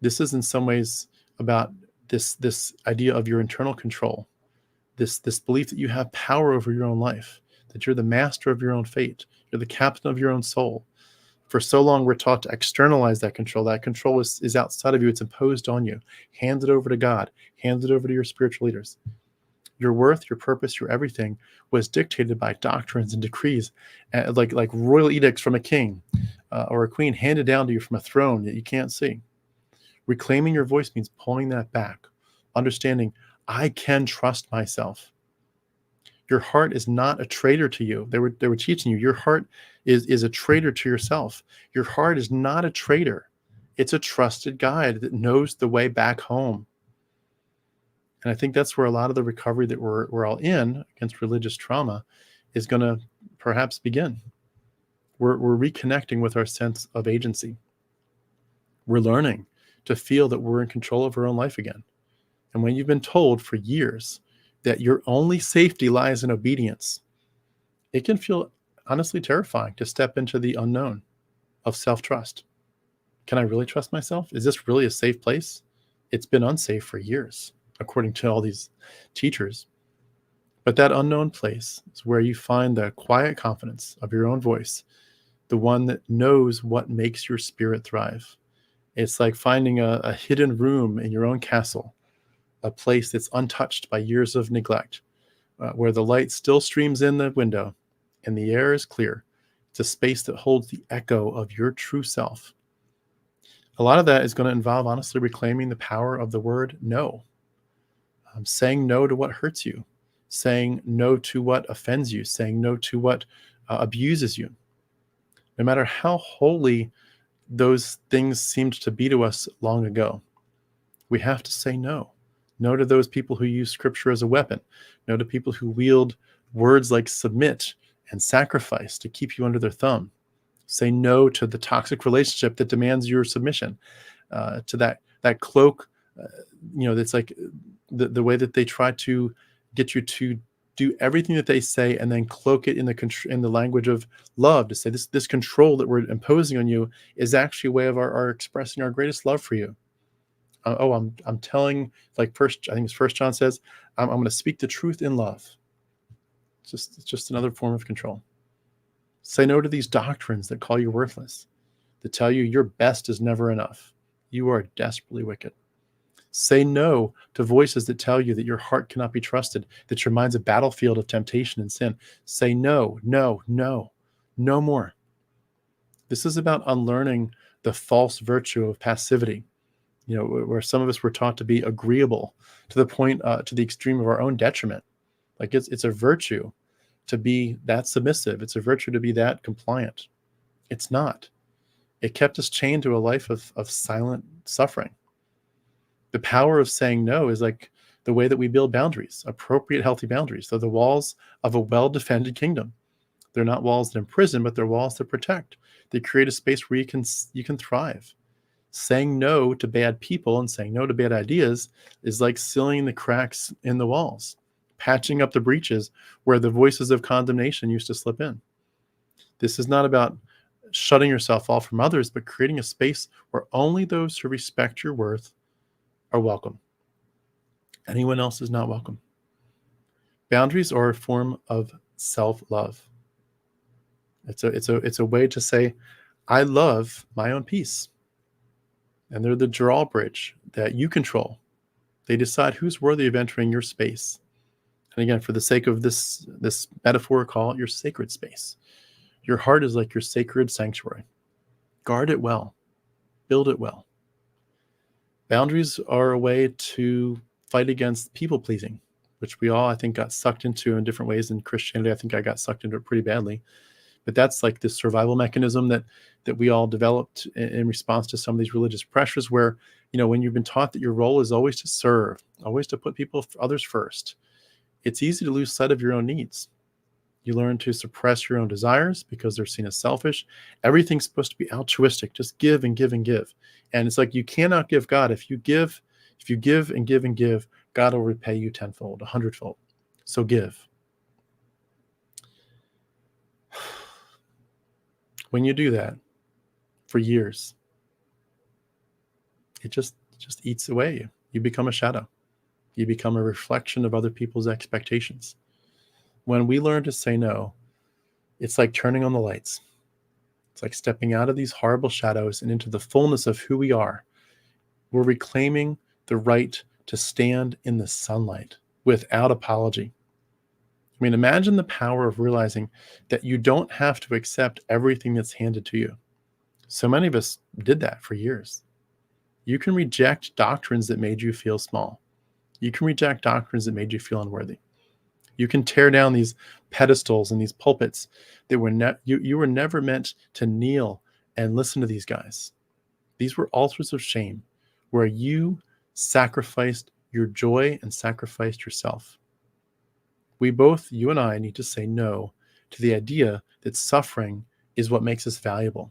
this is in some ways about this idea of your internal control, this belief that you have power over your own life, that you're the master of your own fate, you're the captain of your own soul. For so long, we're taught to externalize that control. That control is outside of you. It's imposed on you. Hand it over to God. Hand it over to your spiritual leaders. Your worth, your purpose, your everything was dictated by doctrines and decrees, like royal edicts from a king or a queen handed down to you from a throne that you can't see. Reclaiming your voice means pulling that back, understanding I can trust myself. Your heart is not a traitor to you. They were teaching you your heart is a traitor to yourself. Your heart is not a traitor. It's a trusted guide that knows the way back home. And I think that's where a lot of the recovery that we're all in against religious trauma is going to perhaps begin. We're reconnecting with our sense of agency. We're learning to feel that we're in control of our own life again. And when you've been told for years that your only safety lies in obedience, it can feel honestly terrifying to step into the unknown of self-trust. Can I really trust myself? Is this really a safe place? It's been unsafe for years, according to all these teachers. But that unknown place is where you find the quiet confidence of your own voice, the one that knows what makes your spirit thrive. It's like finding a hidden room in your own castle, a place that's untouched by years of neglect, where the light still streams in the window and the air is clear. It's a space that holds the echo of your true self. A lot of that is going to involve, honestly, reclaiming the power of the word no. Saying no to what hurts you, saying no to what offends you, saying no to what abuses you. No matter how holy those things seemed to be to us long ago, we have to say no. No to those people who use scripture as a weapon. No to people who wield words like submit and sacrifice to keep you under their thumb. Say no to the toxic relationship that demands your submission, to that cloak, that's like the way that they try to get you to do everything that they say and then cloak it in the language of love, to say this control that we're imposing on you is actually a way of our expressing our greatest love for you. I'm telling, I think it's First John says, I'm going to speak the truth in love. It's just another form of control. Say no to these doctrines that call you worthless, that tell you your best is never enough. You are desperately wicked. Say no to voices that tell you that your heart cannot be trusted, that your mind's a battlefield of temptation and sin. Say no, no, no, no more. This is about unlearning the false virtue of passivity, where some of us were taught to be agreeable to the point, to the extreme of our own detriment. Like it's a virtue to be that submissive. It's a virtue to be that compliant. It's not. It kept us chained to a life of silent suffering. The power of saying no is like the way that we build boundaries, appropriate, healthy boundaries. They're the walls of a well-defended kingdom. They're not walls that imprison, but they're walls that protect. They create a space where you can thrive. Saying no to bad people and saying no to bad ideas is like sealing the cracks in the walls, patching up the breaches where the voices of condemnation used to slip in. This is not about shutting yourself off from others, but creating a space where only those who respect your worth are welcome. Anyone else is not welcome. Boundaries are a form of self-love. It's a way to say, I love my own peace. And they're the drawbridge that you control. They decide who's worthy of entering your space. And again, for the sake of this metaphor, call it your sacred space. Your heart is like your sacred sanctuary. Guard it well. Build it well. Boundaries are a way to fight against people-pleasing. which we all, I think, got sucked into in different ways in Christianity. I think I got sucked into it pretty badly. But that's like this survival mechanism that we all developed in response to some of these religious pressures where, when you've been taught that your role is always to serve, always to put others first, it's easy to lose sight of your own needs. You learn to suppress your own desires because they're seen as selfish. Everything's supposed to be altruistic. Just give and give and give. And it's like you cannot give God. If you give and give and give, God will repay you tenfold, 100-fold. So give. When you do that for years, it just eats away you. You become a shadow. You become a reflection of other people's expectations. When we learn to say no, it's like turning on the lights. It's like stepping out of these horrible shadows and into the fullness of who we are. We're reclaiming the right to stand in the sunlight without apology. I mean, imagine the power of realizing that you don't have to accept everything that's handed to you. So many of us did that for years. You can reject doctrines that made you feel small. You can reject doctrines that made you feel unworthy. You can tear down these pedestals and these pulpits that were you were never meant to kneel and listen to these guys. These were altars of shame where you sacrificed your joy and sacrificed yourself. You and I, need to say no to the idea that suffering is what makes us valuable,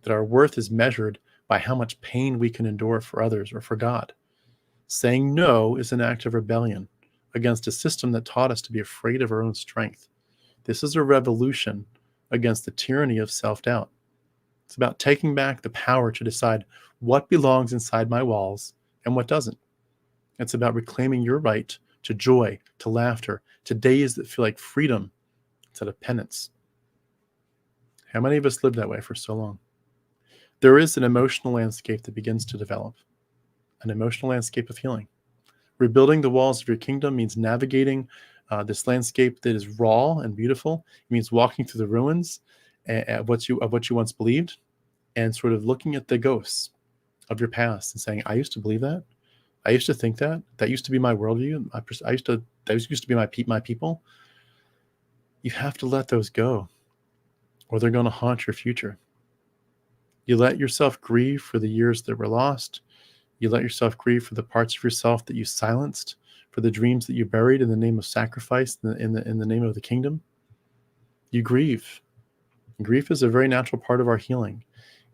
that our worth is measured by how much pain we can endure for others or for God. Saying no is an act of rebellion against a system that taught us to be afraid of our own strength. This is a revolution against the tyranny of self-doubt. It's about taking back the power to decide what belongs inside my walls and what doesn't. It's about reclaiming your right to joy, to laughter, to days that feel like freedom instead of penance. How many of us live that way for so long? There is an emotional landscape that begins to develop, an emotional landscape of healing. Rebuilding the walls of your kingdom means navigating this landscape that is raw and beautiful. It means walking through the ruins of what you once believed and sort of looking at the ghosts of your past and saying, I used to believe that. I used to think that. That used to be my worldview. Those used to be my people. You have to let those go or they're going to haunt your future. You let yourself grieve for the years that were lost. You let yourself grieve for the parts of yourself that you silenced, for the dreams that you buried in the name of sacrifice, in the name of the kingdom. You grieve. Grief is a very natural part of our healing.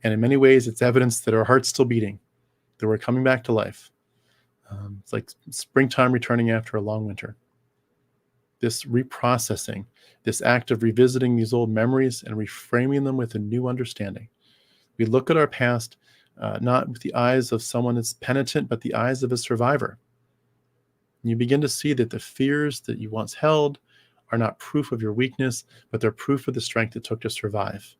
And in many ways, it's evidence that our heart's still beating, that we're coming back to life. It's like springtime returning after a long winter. This reprocessing, this act of revisiting these old memories and reframing them with a new understanding. We look at our past not with the eyes of someone that's penitent, but the eyes of a survivor. And you begin to see that the fears that you once held are not proof of your weakness, but they're proof of the strength it took to survive.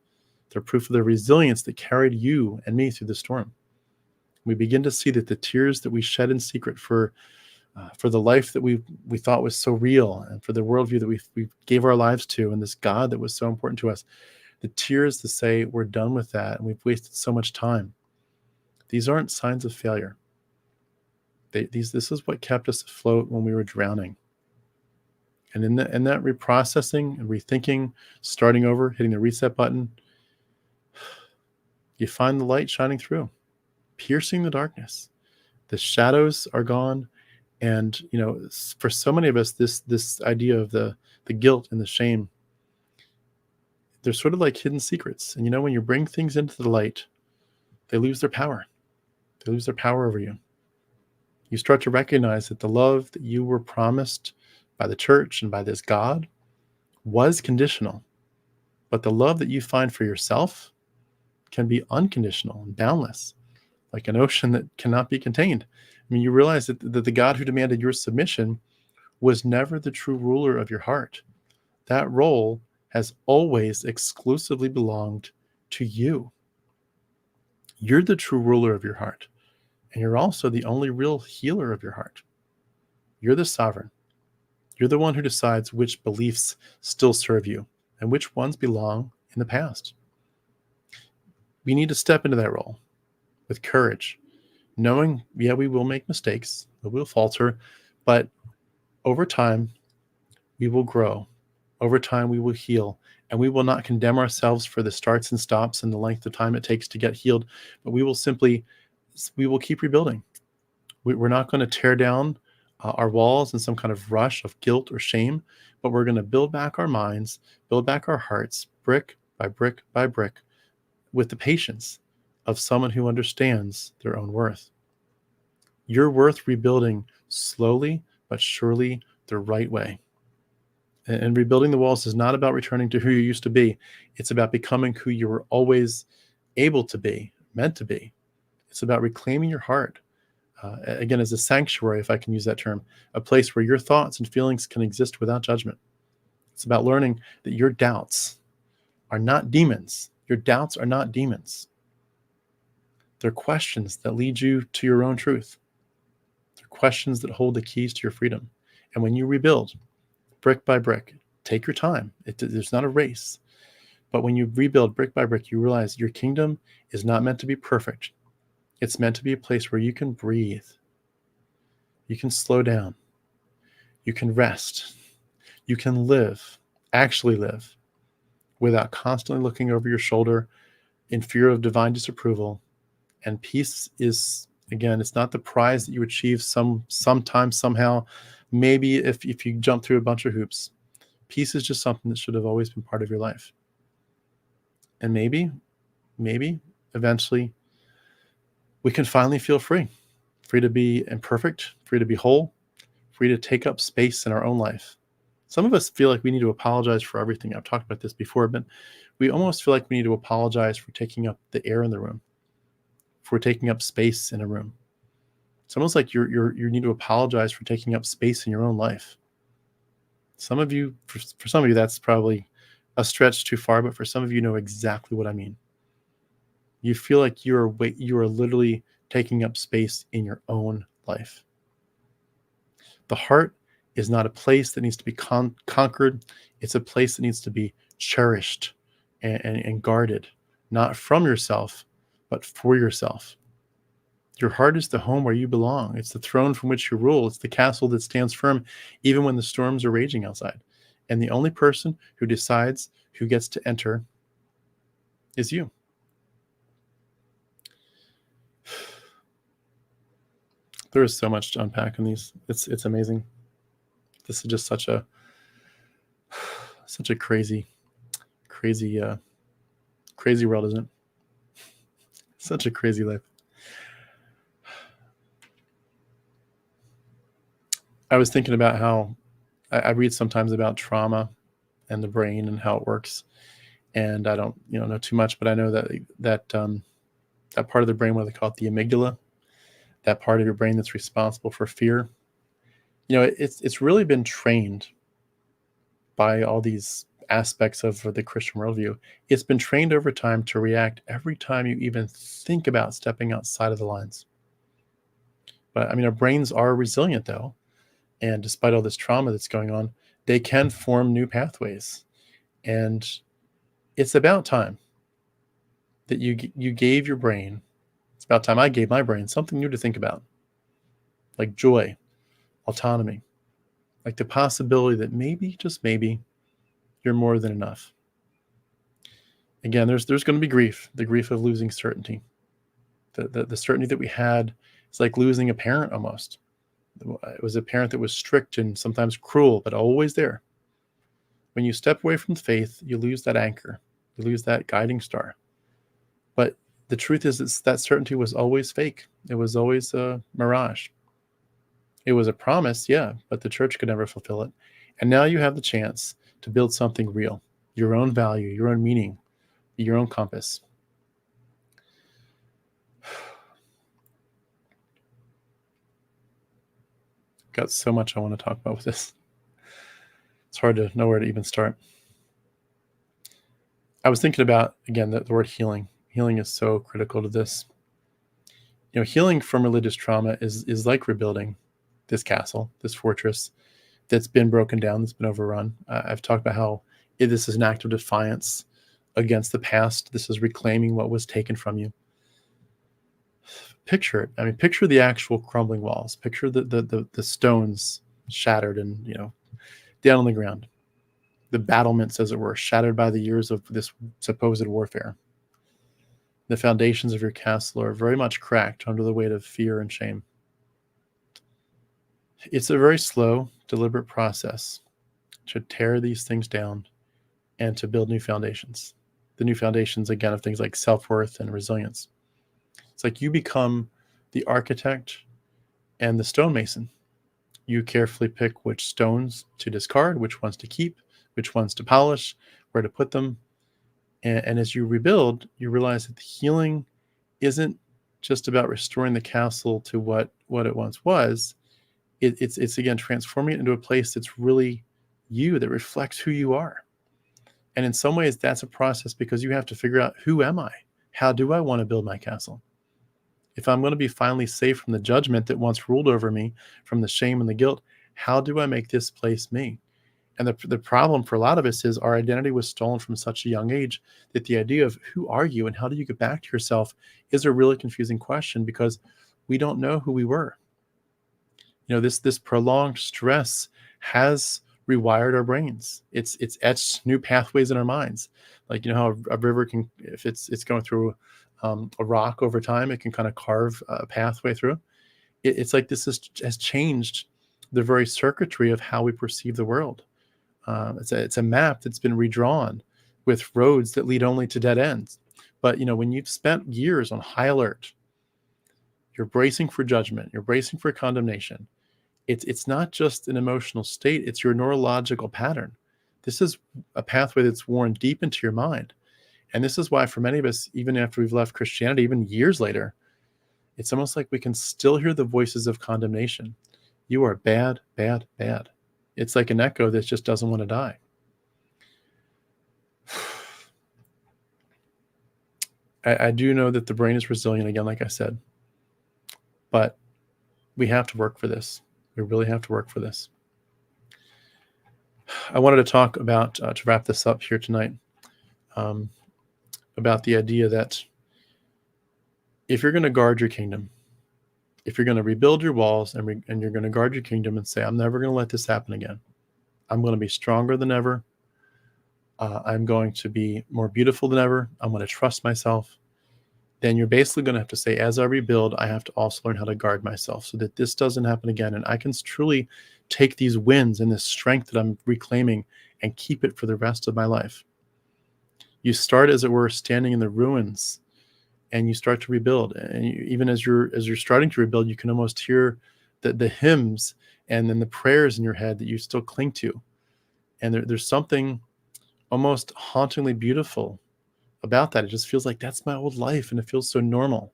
They're proof of the resilience that carried you and me through the storm. We begin to see that the tears that we shed in secret for the life that we thought was so real, and for the worldview that we gave our lives to, and this God that was so important to us, the tears to say we're done with that and we've wasted so much time. These aren't signs of failure. This is what kept us afloat when we were drowning. And in that reprocessing and rethinking, starting over, hitting the reset button, you find the light shining through, piercing the darkness. The shadows are gone. And, for so many of us, this idea of the guilt and the shame, they're sort of like hidden secrets. And, when you bring things into the light, they lose their power. They lose their power over you. You start to recognize that the love that you were promised by the church and by this God was conditional. But the love that you find for yourself can be unconditional and boundless, like an ocean that cannot be contained. I mean, you realize that the God who demanded your submission was never the true ruler of your heart. That role has always exclusively belonged to you. You're the true ruler of your heart. And you're also the only real healer of your heart. You're the sovereign. You're the one who decides which beliefs still serve you and which ones belong in the past. We need to step into that role with courage, knowing, we will make mistakes, we will falter, but over time, we will grow. Over time, we will heal, and we will not condemn ourselves for the starts and stops and the length of time it takes to get healed, but we will keep rebuilding. We're not going to tear down our walls in some kind of rush of guilt or shame, but we're going to build back our minds, build back our hearts, brick by brick by brick, with the patience of someone who understands their own worth. You're worth rebuilding slowly but surely the right way. And rebuilding the walls is not about returning to who you used to be. It's about becoming who you were always able to be, meant to be. It's about reclaiming your heart. Again, as a sanctuary, if I can use that term, a place where your thoughts and feelings can exist without judgment. It's about learning that your doubts are not demons. Your doubts are not demons. They're questions that lead you to your own truth. They're questions that hold the keys to your freedom. And when you rebuild, brick by brick, take your time. There's not a race. But when you rebuild brick by brick, you realize your kingdom is not meant to be perfect. It's meant to be a place where you can breathe. You can slow down. You can rest. You can live, actually live, without constantly looking over your shoulder in fear of divine disapproval. And peace is, again, it's not the prize that you achieve sometime, somehow, maybe if you jump through a bunch of hoops. Peace is just something that should have always been part of your life. And maybe, eventually, we can finally feel free to be imperfect, free to be whole, free to take up space in our own life. Some of us feel like we need to apologize for everything. I've talked about this before, but we almost feel like we need to apologize for taking up the air in the room, for taking up space in a room. It's almost like you need to apologize for taking up space in your own life. Some of you, for some of you, that's probably a stretch too far, but for some of you know exactly what I mean. You feel like you are literally taking up space in your own life. The heart is not a place that needs to be conquered. It's a place that needs to be cherished and guarded, not from yourself, but for yourself. Your heart is the home where you belong. It's the throne from which you rule. It's the castle that stands firm even when the storms are raging outside. And the only person who decides who gets to enter is you. There is so much to unpack in these. It's amazing. This is just such a crazy world, isn't it? Such a crazy life. I was thinking about how I read sometimes about trauma and the brain and how it works, and I don't know too much, but I know that part of the brain, what they call it, the amygdala, that part of your brain that's responsible for fear, it's really been trained by all these aspects of the Christian worldview. It's been trained over time to react every time you even think about stepping outside of the lines. But our brains are resilient though. And despite all this trauma that's going on, they can form new pathways. And it's about time that you gave your brain, it's about time I gave my brain something new to think about. Like joy, autonomy, like the possibility that maybe, just maybe, you're more than enough. Again, there's going to be grief, the grief of losing certainty. The certainty that we had is like losing a parent almost. It was a parent that was strict and sometimes cruel, but always there. When you step away from faith, you lose that anchor. You lose that guiding star. But the truth is that certainty was always fake. It was always a mirage. It was a promise, yeah, but the church could never fulfill it. And now you have the chance to build something real, your own value, your own meaning, your own compass. Got so much I want to talk about with this. It's hard to know where to even start. I was thinking about, again, the word healing. Healing is so critical to this. Healing from religious trauma is like rebuilding this castle, this fortress that's been broken down, that's been overrun. I've talked about how this is an act of defiance against the past. This is reclaiming what was taken from you. Picture it. Picture the actual crumbling walls. Picture the stones shattered and, down on the ground. The battlements, as it were, shattered by the years of this supposed warfare. The foundations of your castle are very much cracked under the weight of fear and shame. It's a very slow, deliberate process to tear these things down and to build new foundations. The new foundations, again, of things like self-worth and resilience. It's like you become the architect and the stonemason. You carefully pick which stones to discard, which ones to keep, which ones to polish, where to put them. And as you rebuild, you realize that the healing isn't just about restoring the castle to what it once was. It's again transforming it into a place that's really you, that reflects who you are. And in some ways, that's a process because you have to figure out, who am I? How do I want to build my castle? If I'm going to be finally safe from the judgment that once ruled over me, from the shame and the guilt, how do I make this place me? And the problem for a lot of us is our identity was stolen from such a young age that the idea of who are you and how do you get back to yourself is a really confusing question, because we don't know who we were. This prolonged stress has rewired our brains. It's etched new pathways in our minds. Like, how a river can, if it's going through a rock over time, it can kind of carve a pathway through. It's like this has changed the very circuitry of how we perceive the world. It's a map that's been redrawn with roads that lead only to dead ends. But when you've spent years on high alert, you're bracing for judgment, you're bracing for condemnation. It's not just an emotional state, it's your neurological pattern. This is a pathway that's worn deep into your mind. And this is why for many of us, even after we've left Christianity, even years later, it's almost like we can still hear the voices of condemnation. You are bad, bad, bad. It's like an echo that just doesn't want to die. I do know that the brain is resilient, again, like I said, but we have to work for this. We really have to work for this. I wanted to talk about, to wrap this up here tonight, about the idea that if you're going to guard your kingdom, if you're going to rebuild your walls and you're going to guard your kingdom and say, I'm never going to let this happen again. I'm going to be stronger than ever. I'm going to be more beautiful than ever. I'm going to trust myself. Then you're basically going to have to say, as I rebuild, I have to also learn how to guard myself so that this doesn't happen again. And I can truly take these wins and this strength that I'm reclaiming and keep it for the rest of my life. You start, as it were, standing in the ruins, and you start to rebuild. And even as you're starting to rebuild, you can almost hear the hymns and then the prayers in your head that you still cling to. And there's something almost hauntingly beautiful about that. It just feels like that's my old life, and it feels so normal.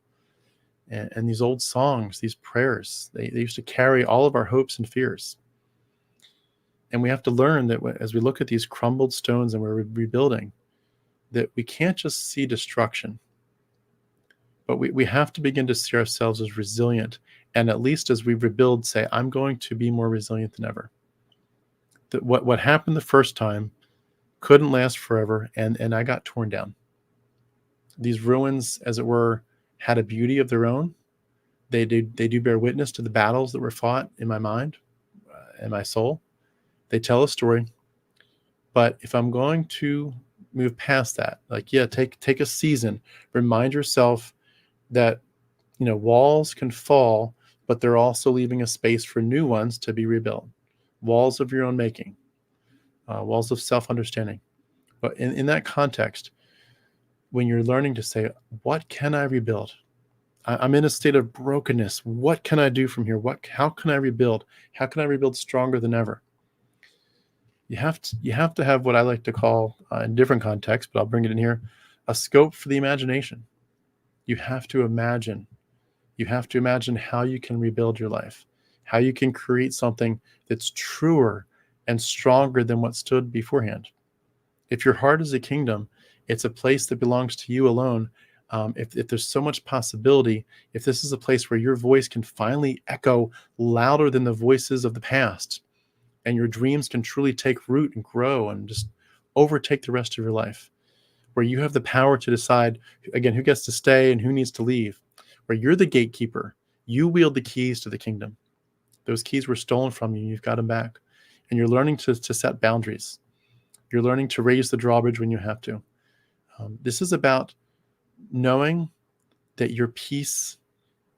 And these old songs, these prayers, they used to carry all of our hopes and fears. And we have to learn that as we look at these crumbled stones and we're rebuilding, that we can't just see destruction, but we have to begin to see ourselves as resilient. And at least as we rebuild, say, I'm going to be more resilient than ever. That what happened the first time couldn't last forever, and I got torn down. These ruins, as it were, had a beauty of their own. They do bear witness to the battles that were fought in my mind and my soul. They tell a story. But if I'm going to move past that, take a season, remind yourself that walls can fall, but they're also leaving a space for new ones to be rebuilt. Walls of your own making, walls of self-understanding. But in that context, when you're learning to say, what can I rebuild? I'm in a state of brokenness. What can I do from here? How can I rebuild? How can I rebuild stronger than ever? You have to have what I like to call, in different contexts, but I'll bring it in here, a scope for the imagination. You have to imagine. You have to imagine how you can rebuild your life, how you can create something that's truer and stronger than what stood beforehand. If your heart is a kingdom, it's a place that belongs to you alone. If there's so much possibility, if this is a place where your voice can finally echo louder than the voices of the past, and your dreams can truly take root and grow and just overtake the rest of your life, where you have the power to decide, again, who gets to stay and who needs to leave, where you're the gatekeeper, you wield the keys to the kingdom. Those keys were stolen from you. You've got them back. And you're learning to set boundaries. You're learning to raise the drawbridge when you have to. This is about knowing that your peace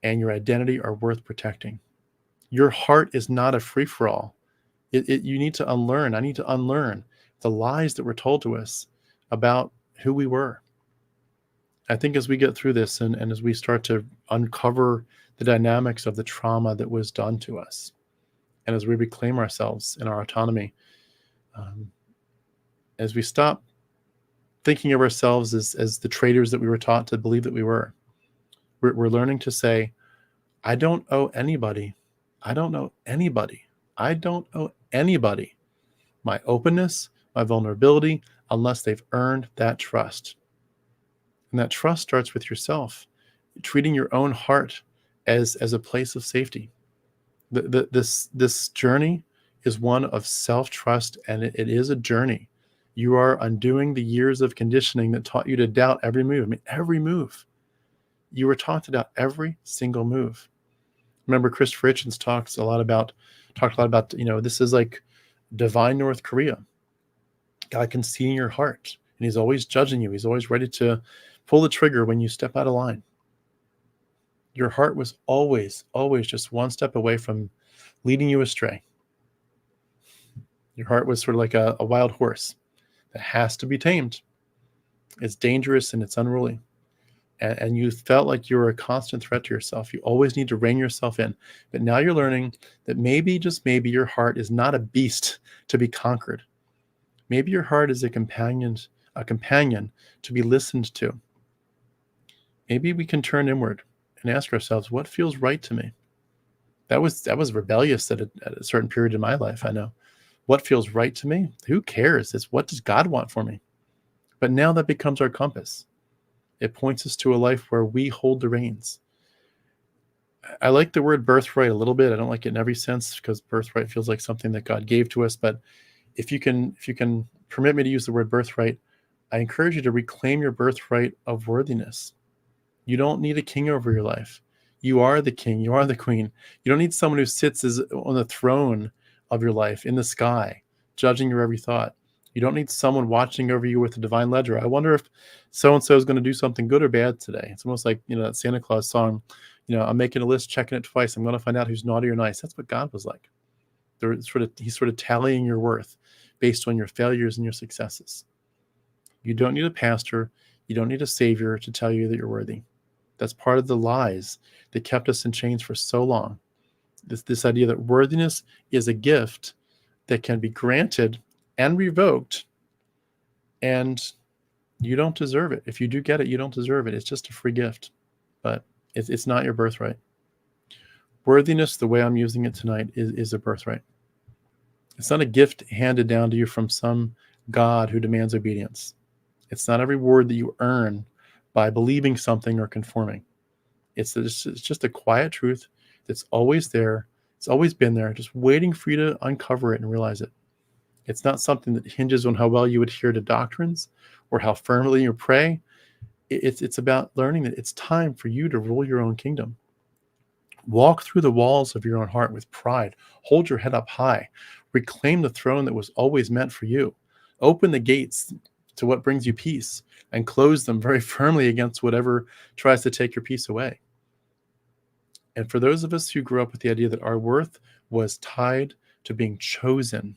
and your identity are worth protecting. Your heart is not a free-for-all. You need to unlearn. I need to unlearn the lies that were told to us about who we were. I think as we get through this and as we start to uncover the dynamics of the trauma that was done to us, and as we reclaim ourselves in our autonomy, as we stop thinking of ourselves as the traitors that we were taught to believe that we were, we're learning to say, I don't owe anybody. I don't owe anybody. I don't owe anybody my openness, my vulnerability, unless they've earned that trust. And that trust starts with yourself, treating your own heart as a place of safety. This journey is one of self-trust, and it is a journey. You are undoing the years of conditioning that taught you to doubt every move. I mean, every move. You were taught to doubt every single move. Remember, Christopher Hitchens talked a lot about, this is like divine North Korea. God can see in your heart, and he's always judging you. He's always ready to pull the trigger when you step out of line. Your heart was always, always just one step away from leading you astray. Your heart was sort of like a wild horse that has to be tamed. It's dangerous and it's unruly. And you felt like you were a constant threat to yourself. You always need to rein yourself in. But now you're learning that maybe, just maybe, your heart is not a beast to be conquered. Maybe your heart is a companion to be listened to. Maybe we can turn inward and ask ourselves, what feels right to me? That was rebellious at a certain period in my life, I know. What feels right to me? Who cares? It's what does God want for me? But now that becomes our compass. It points us to a life where we hold the reins. I like the word birthright a little bit. I don't like it in every sense, because birthright feels like something that God gave to us. But if you can permit me to use the word birthright, I encourage you to reclaim your birthright of worthiness. You don't need a king over your life. You are the king. You are the queen. You don't need someone who sits on the throne of your life in the sky, judging your every thought. You don't need someone watching over you with a divine ledger. I wonder if so-and-so is going to do something good or bad today. It's almost like, that Santa Claus song, I'm making a list, checking it twice. I'm going to find out who's naughty or nice. That's what God was like. He's sort of tallying your worth based on your failures and your successes. You don't need a pastor. You don't need a savior to tell you that you're worthy. That's part of the lies that kept us in chains for so long. This idea that worthiness is a gift that can be granted and revoked, and you don't deserve it. If you do get it, you don't deserve it. It's just a free gift, but it's not your birthright. Worthiness, the way I'm using it tonight, is a birthright. It's not a gift handed down to you from some God who demands obedience. It's not a reward that you earn by believing something or conforming. It's just a quiet truth that's always there. It's always been there, just waiting for you to uncover it and realize it. It's not something that hinges on how well you adhere to doctrines or how firmly you pray. It's about learning that it's time for you to rule your own kingdom. Walk through the walls of your own heart with pride. Hold your head up high. Reclaim the throne that was always meant for you. Open the gates to what brings you peace and close them very firmly against whatever tries to take your peace away. And for those of us who grew up with the idea that our worth was tied to being chosen,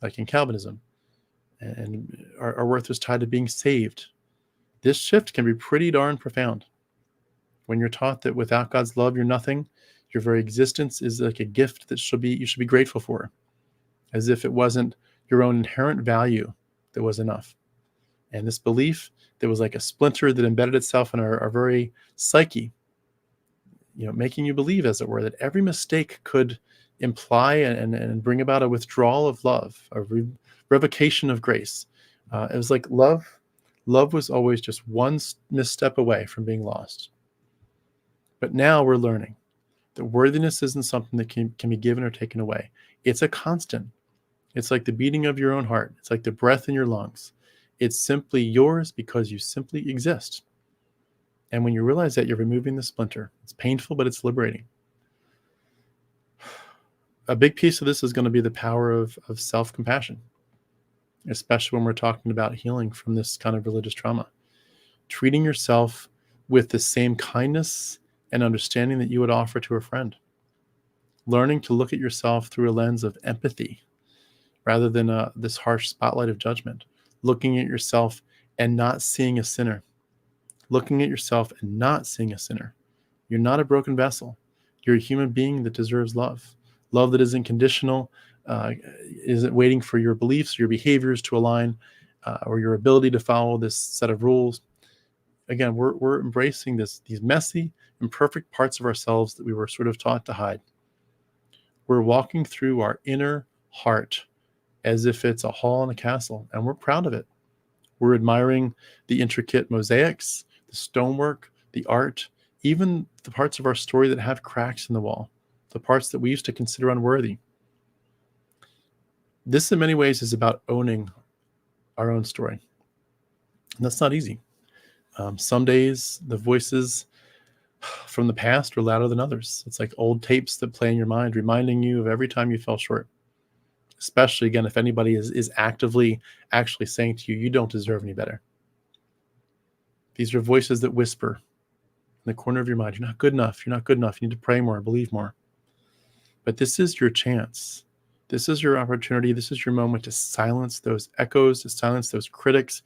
like in Calvinism, and our worth was tied to being saved, this shift can be pretty darn profound. When you're taught that without God's love, you're nothing, your very existence is like a gift that you should be grateful for, as if it wasn't your own inherent value that was enough. And this belief that was like a splinter that embedded itself in our very psyche, making you believe, as it were, that every mistake could imply and bring about a withdrawal of love, a revocation of grace. It was like love was always just one misstep away from being lost. But now we're learning that worthiness isn't something that can be given or taken away. It's a constant. It's like the beating of your own heart. It's like the breath in your lungs. It's simply yours because you simply exist. And when you realize that, you're removing the splinter. It's painful, but it's liberating. a big piece of this is going to be the power of self-compassion, especially when we're talking about healing from this kind of religious trauma. Treating yourself with the same kindness and understanding that you would offer to a friend. Learning to look at yourself through a lens of empathy rather than this harsh spotlight of judgment. Looking at yourself and not seeing a sinner. Looking at yourself and not seeing a sinner. You're not a broken vessel. You're a human being that deserves love. Love that isn't conditional, isn't waiting for your beliefs, your behaviors to align, or your ability to follow this set of rules. Again, we're embracing these messy, imperfect parts of ourselves that we were sort of taught to hide. We're walking through our inner heart as if it's a hall in a castle, and we're proud of it. We're admiring the intricate mosaics, the stonework, the art, even the parts of our story that have cracks in the wall, the parts that we used to consider unworthy. This, in many ways, is about owning our own story. And that's not easy. Some days, the voices from the past are louder than others. It's like old tapes that play in your mind, reminding you of every time you fell short. Especially, again, if anybody is actively actually saying to you, you don't deserve any better. These are voices that whisper in the corner of your mind, you're not good enough, you're not good enough, you need to pray more, believe more. But this is your chance. This is your opportunity. This is your moment to silence those echoes, to silence those critics.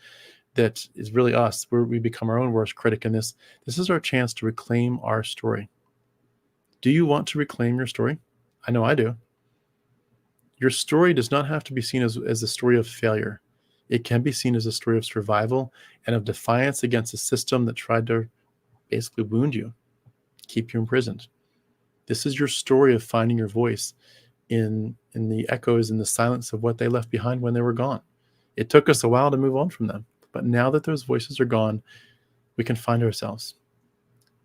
That is really us, where we become our own worst critic in this. This is our chance to reclaim our story. Do you want to reclaim your story? I know I do. Your story does not have to be seen as a story of failure. It can be seen as a story of survival and of defiance against a system that tried to basically wound you, keep you imprisoned. This is your story of finding your voice in the echoes and the silence of what they left behind when they were gone. It took us a while to move on from them. But now that those voices are gone, we can find ourselves.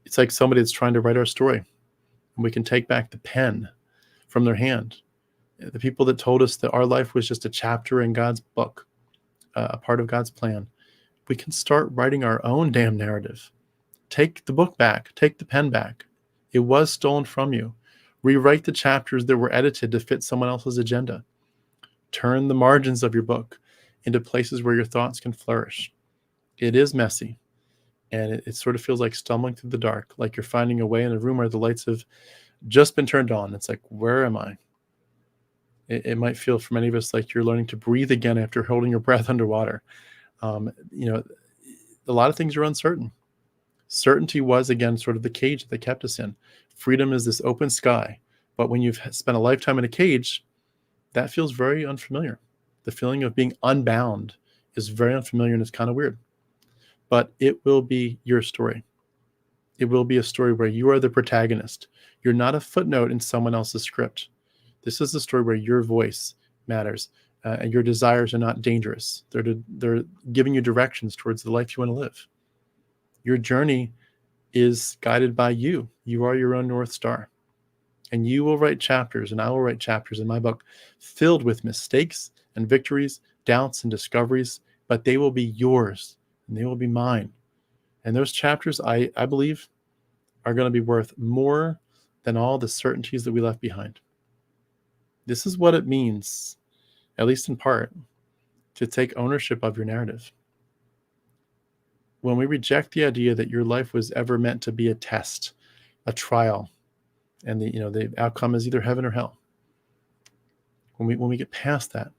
It's like somebody that's trying to write our story, and we can take back the pen from their hand. The people that told us that our life was just a chapter in God's book, a part of God's plan. We can start writing our own damn narrative. Take the book back. Take the pen back. It was stolen from you. Rewrite the chapters that were edited to fit someone else's agenda. Turn the margins of your book into places where your thoughts can flourish. It is messy, and it sort of feels like stumbling through the dark, like you're finding a way in a room where the lights have just been turned on. It's like, where am I? It might feel for many of us like you're learning to breathe again after holding your breath underwater. A lot of things are uncertain. Certainty was, again, sort of the cage that they kept us in. Freedom is this open sky, but when you've spent a lifetime in a cage, that feels very unfamiliar. The feeling of being unbound is very unfamiliar, and it's kind of weird. But it will be your story. It will be a story where you are the protagonist. You're not a footnote in someone else's script. This is a story where your voice matters, and your desires are not dangerous. They're giving you directions towards the life you want to live. Your journey is guided by you. You are your own North Star. And you will write chapters, and I will write chapters in my book filled with mistakes and victories, doubts and discoveries, but they will be yours and they will be mine. And those chapters, I believe, are going to be worth more than all the certainties that we left behind. This is what it means, at least in part, to take ownership of your narrative. When we reject the idea that your life was ever meant to be a test, a trial, and the outcome is either heaven or hell. When we get past that,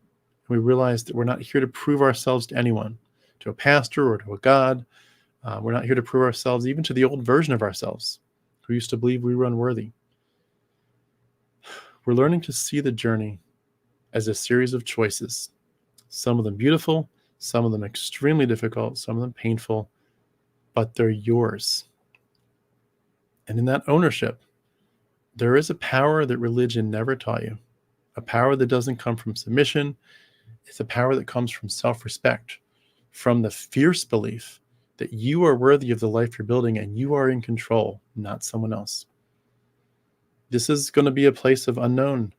we realize that we're not here to prove ourselves to anyone, to a pastor or to a God. We're not here to prove ourselves even to the old version of ourselves who used to believe we were unworthy. We're learning to see the journey as a series of choices, some of them beautiful, some of them extremely difficult, some of them painful, but they're yours. And in that ownership, there is a power that religion never taught you, a power that doesn't come from submission. It's a power that comes from self-respect, from the fierce belief that you are worthy of the life you're building and you are in control, not someone else. This is going to be a place of unknown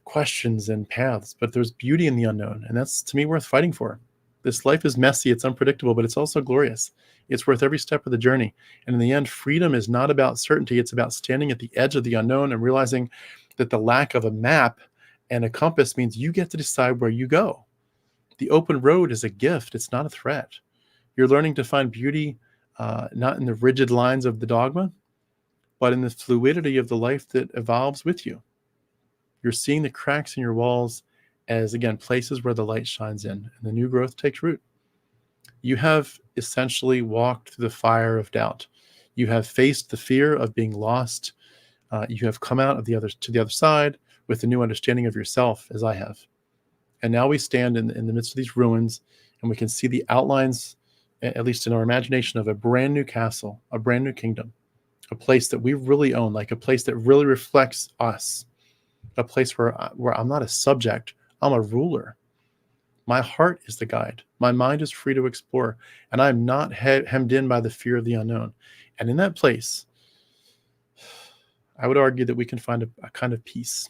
questions and paths, but there's beauty in the unknown, and that's, to me, worth fighting for. This life is messy, it's unpredictable, but it's also glorious. It's worth every step of the journey. And in the end, freedom is not about certainty. It's about standing at the edge of the unknown and realizing that the lack of a map and a compass means you get to decide where you go. The open road is a gift. It's not a threat. You're learning to find beauty, not in the rigid lines of the dogma, but in the fluidity of the life that evolves with you. You're seeing the cracks in your walls as, again, places where the light shines in and the new growth takes root. You have essentially walked through the fire of doubt. You have faced the fear of being lost. You have come out to the other side with a new understanding of yourself, as I have. And now we stand in the midst of these ruins, and we can see the outlines, at least in our imagination, of a brand new castle, a brand new kingdom, a place that we really own, like a place that really reflects us, a place where I'm not a subject, I'm a ruler. My heart is the guide. My mind is free to explore, and I'm not hemmed in by the fear of the unknown. And in that place, I would argue that we can find a kind of peace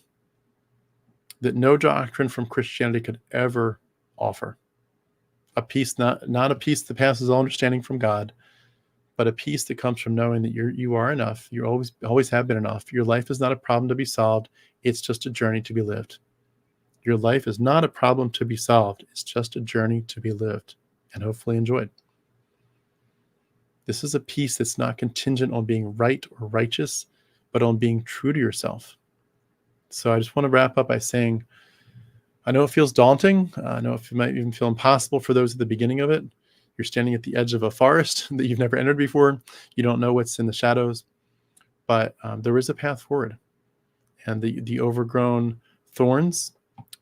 that no doctrine from Christianity could ever offer. A peace, not a peace that passes all understanding from God, but a peace that comes from knowing that you are enough. You always have been enough. Your life is not a problem to be solved. It's just a journey to be lived. Your life is not a problem to be solved. It's just a journey to be lived and hopefully enjoyed. This is a peace that's not contingent on being right or righteous, but on being true to yourself. So I just want to wrap up by saying, I know it feels daunting. I know it might even feel impossible for those at the beginning of it. You're standing at the edge of a forest that you've never entered before. You don't know what's in the shadows, but there is a path forward. And the overgrown thorns,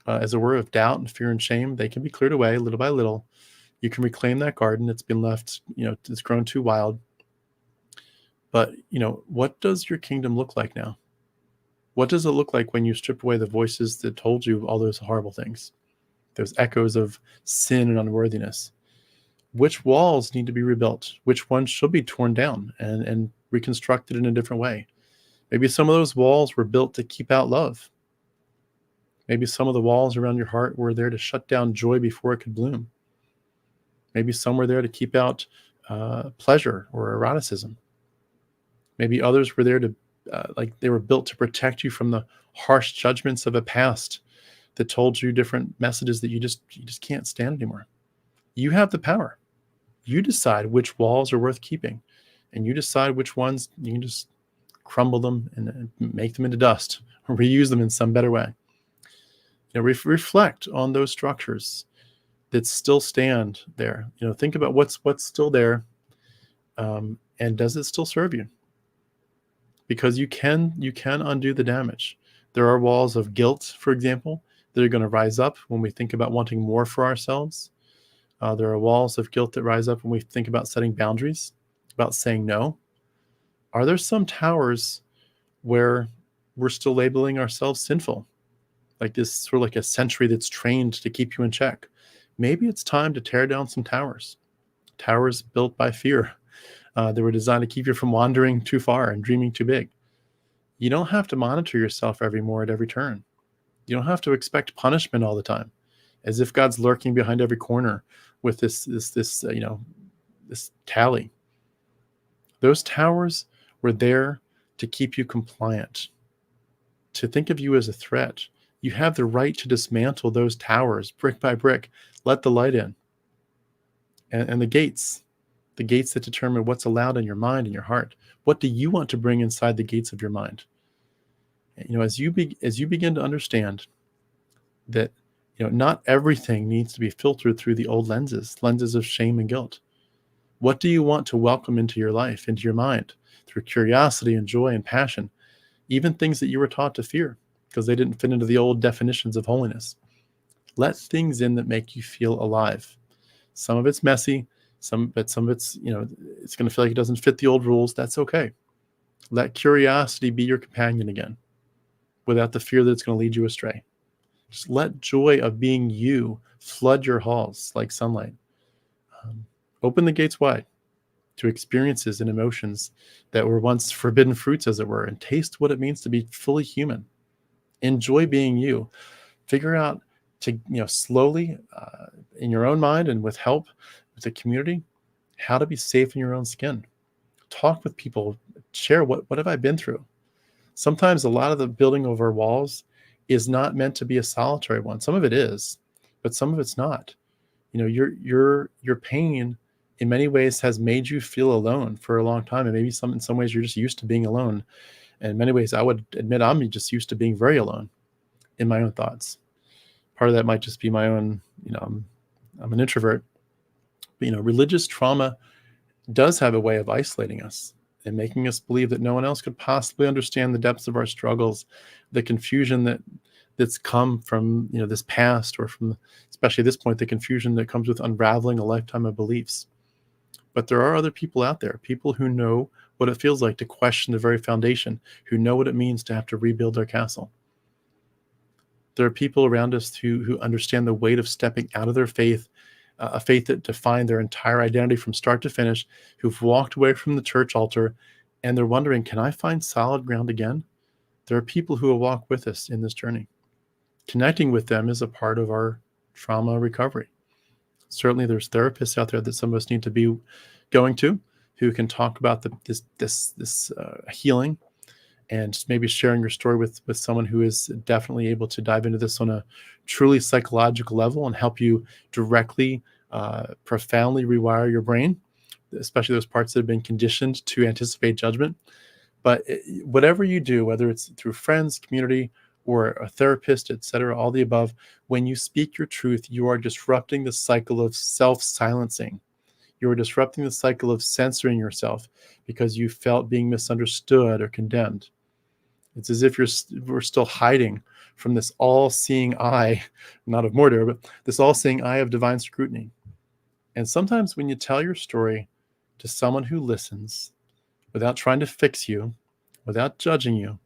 as it were, of doubt and fear and shame, they can be cleared away little by little. You can reclaim that garden that's been left, it's grown too wild. But, what does your kingdom look like now? What does it look like when you strip away the voices that told you all those horrible things? Those echoes of sin and unworthiness. Which walls need to be rebuilt? Which ones should be torn down and reconstructed in a different way? Maybe some of those walls were built to keep out love. Maybe some of the walls around your heart were there to shut down joy before it could bloom. Maybe some were there to keep out pleasure or eroticism. Maybe others were there to, they were built to protect you from the harsh judgments of a past that told you different messages that you just can't stand anymore. You have the power. You decide which walls are worth keeping, and you decide which ones you can just crumble them and make them into dust or reuse them in some better way. Reflect on those structures that still stand there. Think about what's still there, and does it still serve you? Because you can undo the damage. There are walls of guilt, for example, that are going to rise up when we think about wanting more for ourselves. There are walls of guilt that rise up when we think about setting boundaries, about saying no. Are there some towers where we're still labeling ourselves sinful? Like this sort of like a sentry that's trained to keep you in check. Maybe it's time to tear down some towers built by fear. They were designed to keep you from wandering too far and dreaming too big. You don't have to monitor yourself at every turn. You don't have to expect punishment all the time, as if God's lurking behind every corner with this tally. Those towers were there to keep you compliant, to think of you as a threat. You have the right to dismantle those towers brick by brick. Let the light in. And the gates that determine what's allowed in your mind and your heart. What do you want to bring inside the gates of your mind? As you begin to understand that not everything needs to be filtered through the old lenses of shame and guilt. What do you want to welcome into your life, into your mind, through curiosity and joy and passion, even things that you were taught to fear because they didn't fit into the old definitions of holiness? Let things in that make you feel alive. Some of it's messy, some of it's it's going to feel like it doesn't fit the old rules. That's okay. Let curiosity be your companion again, without the fear that it's going to lead you astray. Just let joy of being you flood your halls like sunlight. Open the gates wide to experiences and emotions that were once forbidden fruits, as it were, and taste what it means to be fully human. Enjoy being you. Figure out to, slowly, in your own mind and with help with the community, how to be safe in your own skin. Talk with people. Share what have I been through. Sometimes a lot of the building of our walls is not meant to be a solitary one. Some of it is, but some of it's not. Your pain in many ways has made you feel alone for a long time, and maybe in some ways you're just used to being alone. And in many ways, I would admit I'm just used to being very alone in my own thoughts. Part of that might just be my own, I'm an introvert. But, religious trauma does have a way of isolating us and making us believe that no one else could possibly understand the depths of our struggles, the confusion that's come from this past, or from, especially at this point, the confusion that comes with unraveling a lifetime of beliefs. But there are other people out there, people who know what it feels like to question the very foundation, who know what it means to have to rebuild their castle. There are people around us who understand the weight of stepping out of their faith, a faith that defined their entire identity from start to finish, who've walked away from the church altar, and they're wondering, can I find solid ground again? There are people who will walk with us in this journey. Connecting with them is a part of our trauma recovery. Certainly there's therapists out there that some of us need to be going to, who can talk about this healing, and just maybe sharing your story with someone who is definitely able to dive into this on a truly psychological level and help you directly, profoundly rewire your brain, especially those parts that have been conditioned to anticipate judgment. But whatever you do, whether it's through friends, community, or a therapist, etc., all the above, when you speak your truth, you are disrupting the cycle of self-silencing. You are disrupting the cycle of censoring yourself because you felt being misunderstood or condemned. It's as if we're still hiding from this all-seeing eye, not of Mordor, but this all-seeing eye of divine scrutiny. And sometimes when you tell your story to someone who listens, without trying to fix you, without judging you,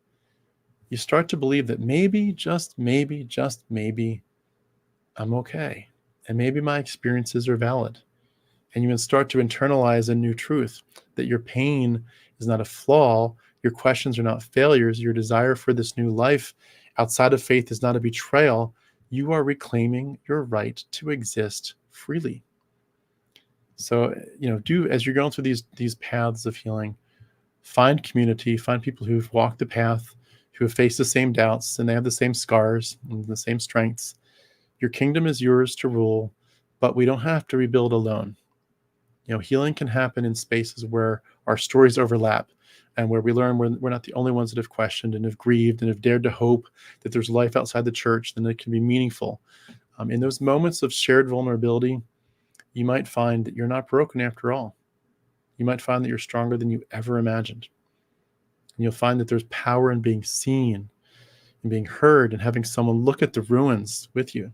you start to believe that maybe, just maybe, I'm okay. And maybe my experiences are valid. And you can start to internalize a new truth, that your pain is not a flaw, your questions are not failures, your desire for this new life outside of faith is not a betrayal. You are reclaiming your right to exist freely. So, as you're going through these paths of healing, find community, find people who've walked the path, who have faced the same doubts, and they have the same scars and the same strengths. Your kingdom is yours to rule, but we don't have to rebuild alone. Healing can happen in spaces where our stories overlap, and where we learn we're not the only ones that have questioned and have grieved and have dared to hope that there's life outside the church, then it can be meaningful. In those moments of shared vulnerability, you might find that you're not broken after all. You might find that you're stronger than you ever imagined. And you'll find that there's power in being seen and being heard, and having someone look at the ruins with you.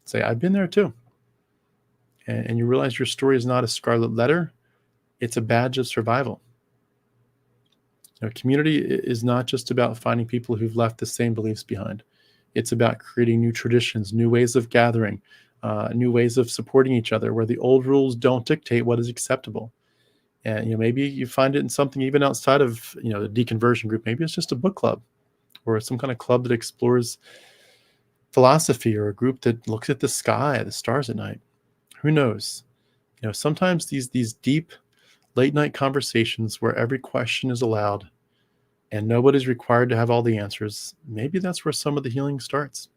Say, I've been there too. And you realize your story is not a scarlet letter. It's a badge of survival. Community is not just about finding people who've left the same beliefs behind. It's about creating new traditions, new ways of gathering, new ways of supporting each other, where the old rules don't dictate what is acceptable. And maybe you find it in something even outside of the deconversion group. Maybe it's just a book club, or some kind of club that explores philosophy, or a group that looks at the sky, the stars at night. Who knows? Sometimes these deep late night conversations where every question is allowed and nobody's required to have all the answers, maybe that's where some of the healing starts.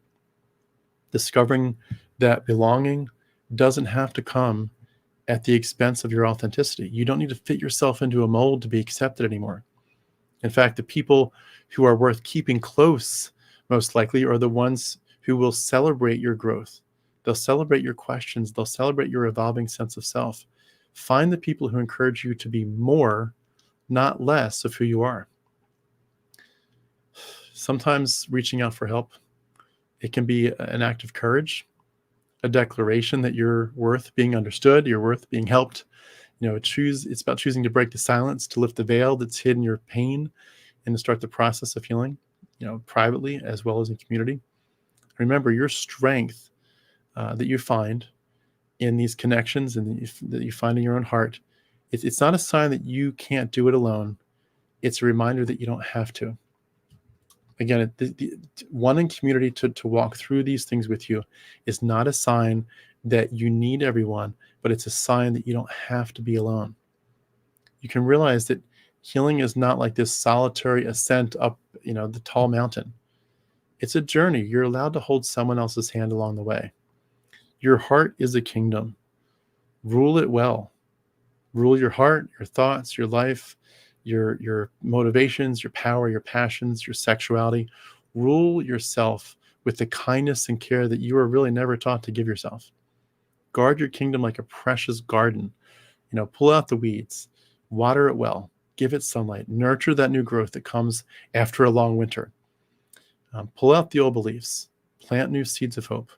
Discovering that belonging doesn't have to come at the expense of your authenticity. You don't need to fit yourself into a mold to be accepted anymore. In fact, the people who are worth keeping close, most likely, are the ones who will celebrate your growth. They'll celebrate your questions. They'll celebrate your evolving sense of self. Find the people who encourage you to be more, not less, of who you are. Sometimes reaching out for help, it can be an act of courage, a declaration that you're worth being understood, you're worth being helped. It's about choosing to break the silence, to lift the veil that's hidden your pain, and to start the process of healing, privately as well as in community. Remember, your strength that you find in these connections and that you find in your own heart, it's not a sign that you can't do it alone. It's a reminder that you don't have to. Again, wanting community to walk through these things with you is not a sign that you need everyone, but it's a sign that you don't have to be alone. You can realize that Healing is not like this solitary ascent up, the tall mountain. It's a journey. You're allowed to hold someone else's hand along the way. Your heart is a kingdom. Rule it well. Rule your heart, your thoughts, your life, your motivations, your power, your passions, your sexuality. Rule yourself with the kindness and care that you were really never taught to give yourself. Guard your kingdom like a precious garden. Pull out the weeds, water it well, give it sunlight, nurture that new growth that comes after a long winter. Pull out the old beliefs, plant new seeds of hope.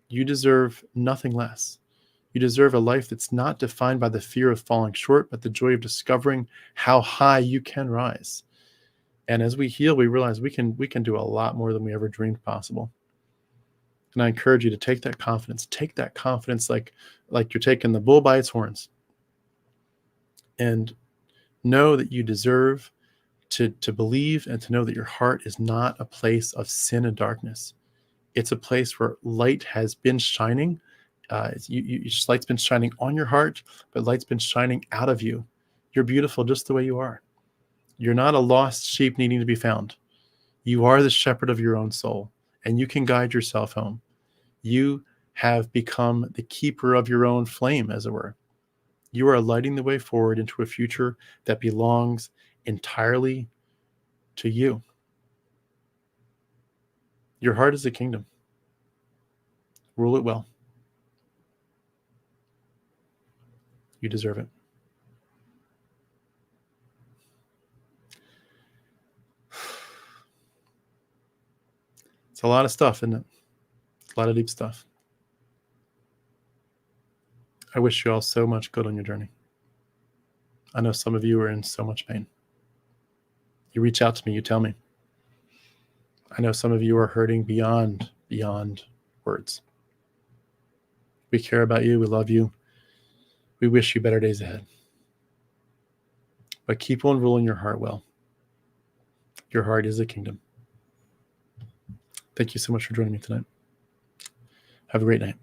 You deserve nothing less. You deserve a life that's not defined by the fear of falling short, but the joy of discovering how high you can rise. And as we heal, we realize we can do a lot more than we ever dreamed possible. And I encourage you to take that confidence. Take that confidence like you're taking the bull by its horns. And know that you deserve to believe and to know that your heart is not a place of sin and darkness. It's a place where light has been shining. Light's been shining on your heart, but light's been shining out of you. You're beautiful just the way you are. You're not a lost sheep needing to be found. You are the shepherd of your own soul, and you can guide yourself home. You have become the keeper of your own flame, as it were. You are lighting the way forward into a future that belongs entirely to you. Your heart is a kingdom. Rule it well. You deserve it. It's a lot of stuff, isn't it? It's a lot of deep stuff. I wish you all so much good on your journey. I know some of you are in so much pain. You reach out to me, you tell me. I know some of you are hurting beyond words. We care about you. We love you. We wish you better days ahead. But keep on ruling your heart well. Your heart is a kingdom. Thank you so much for joining me tonight. Have a great night.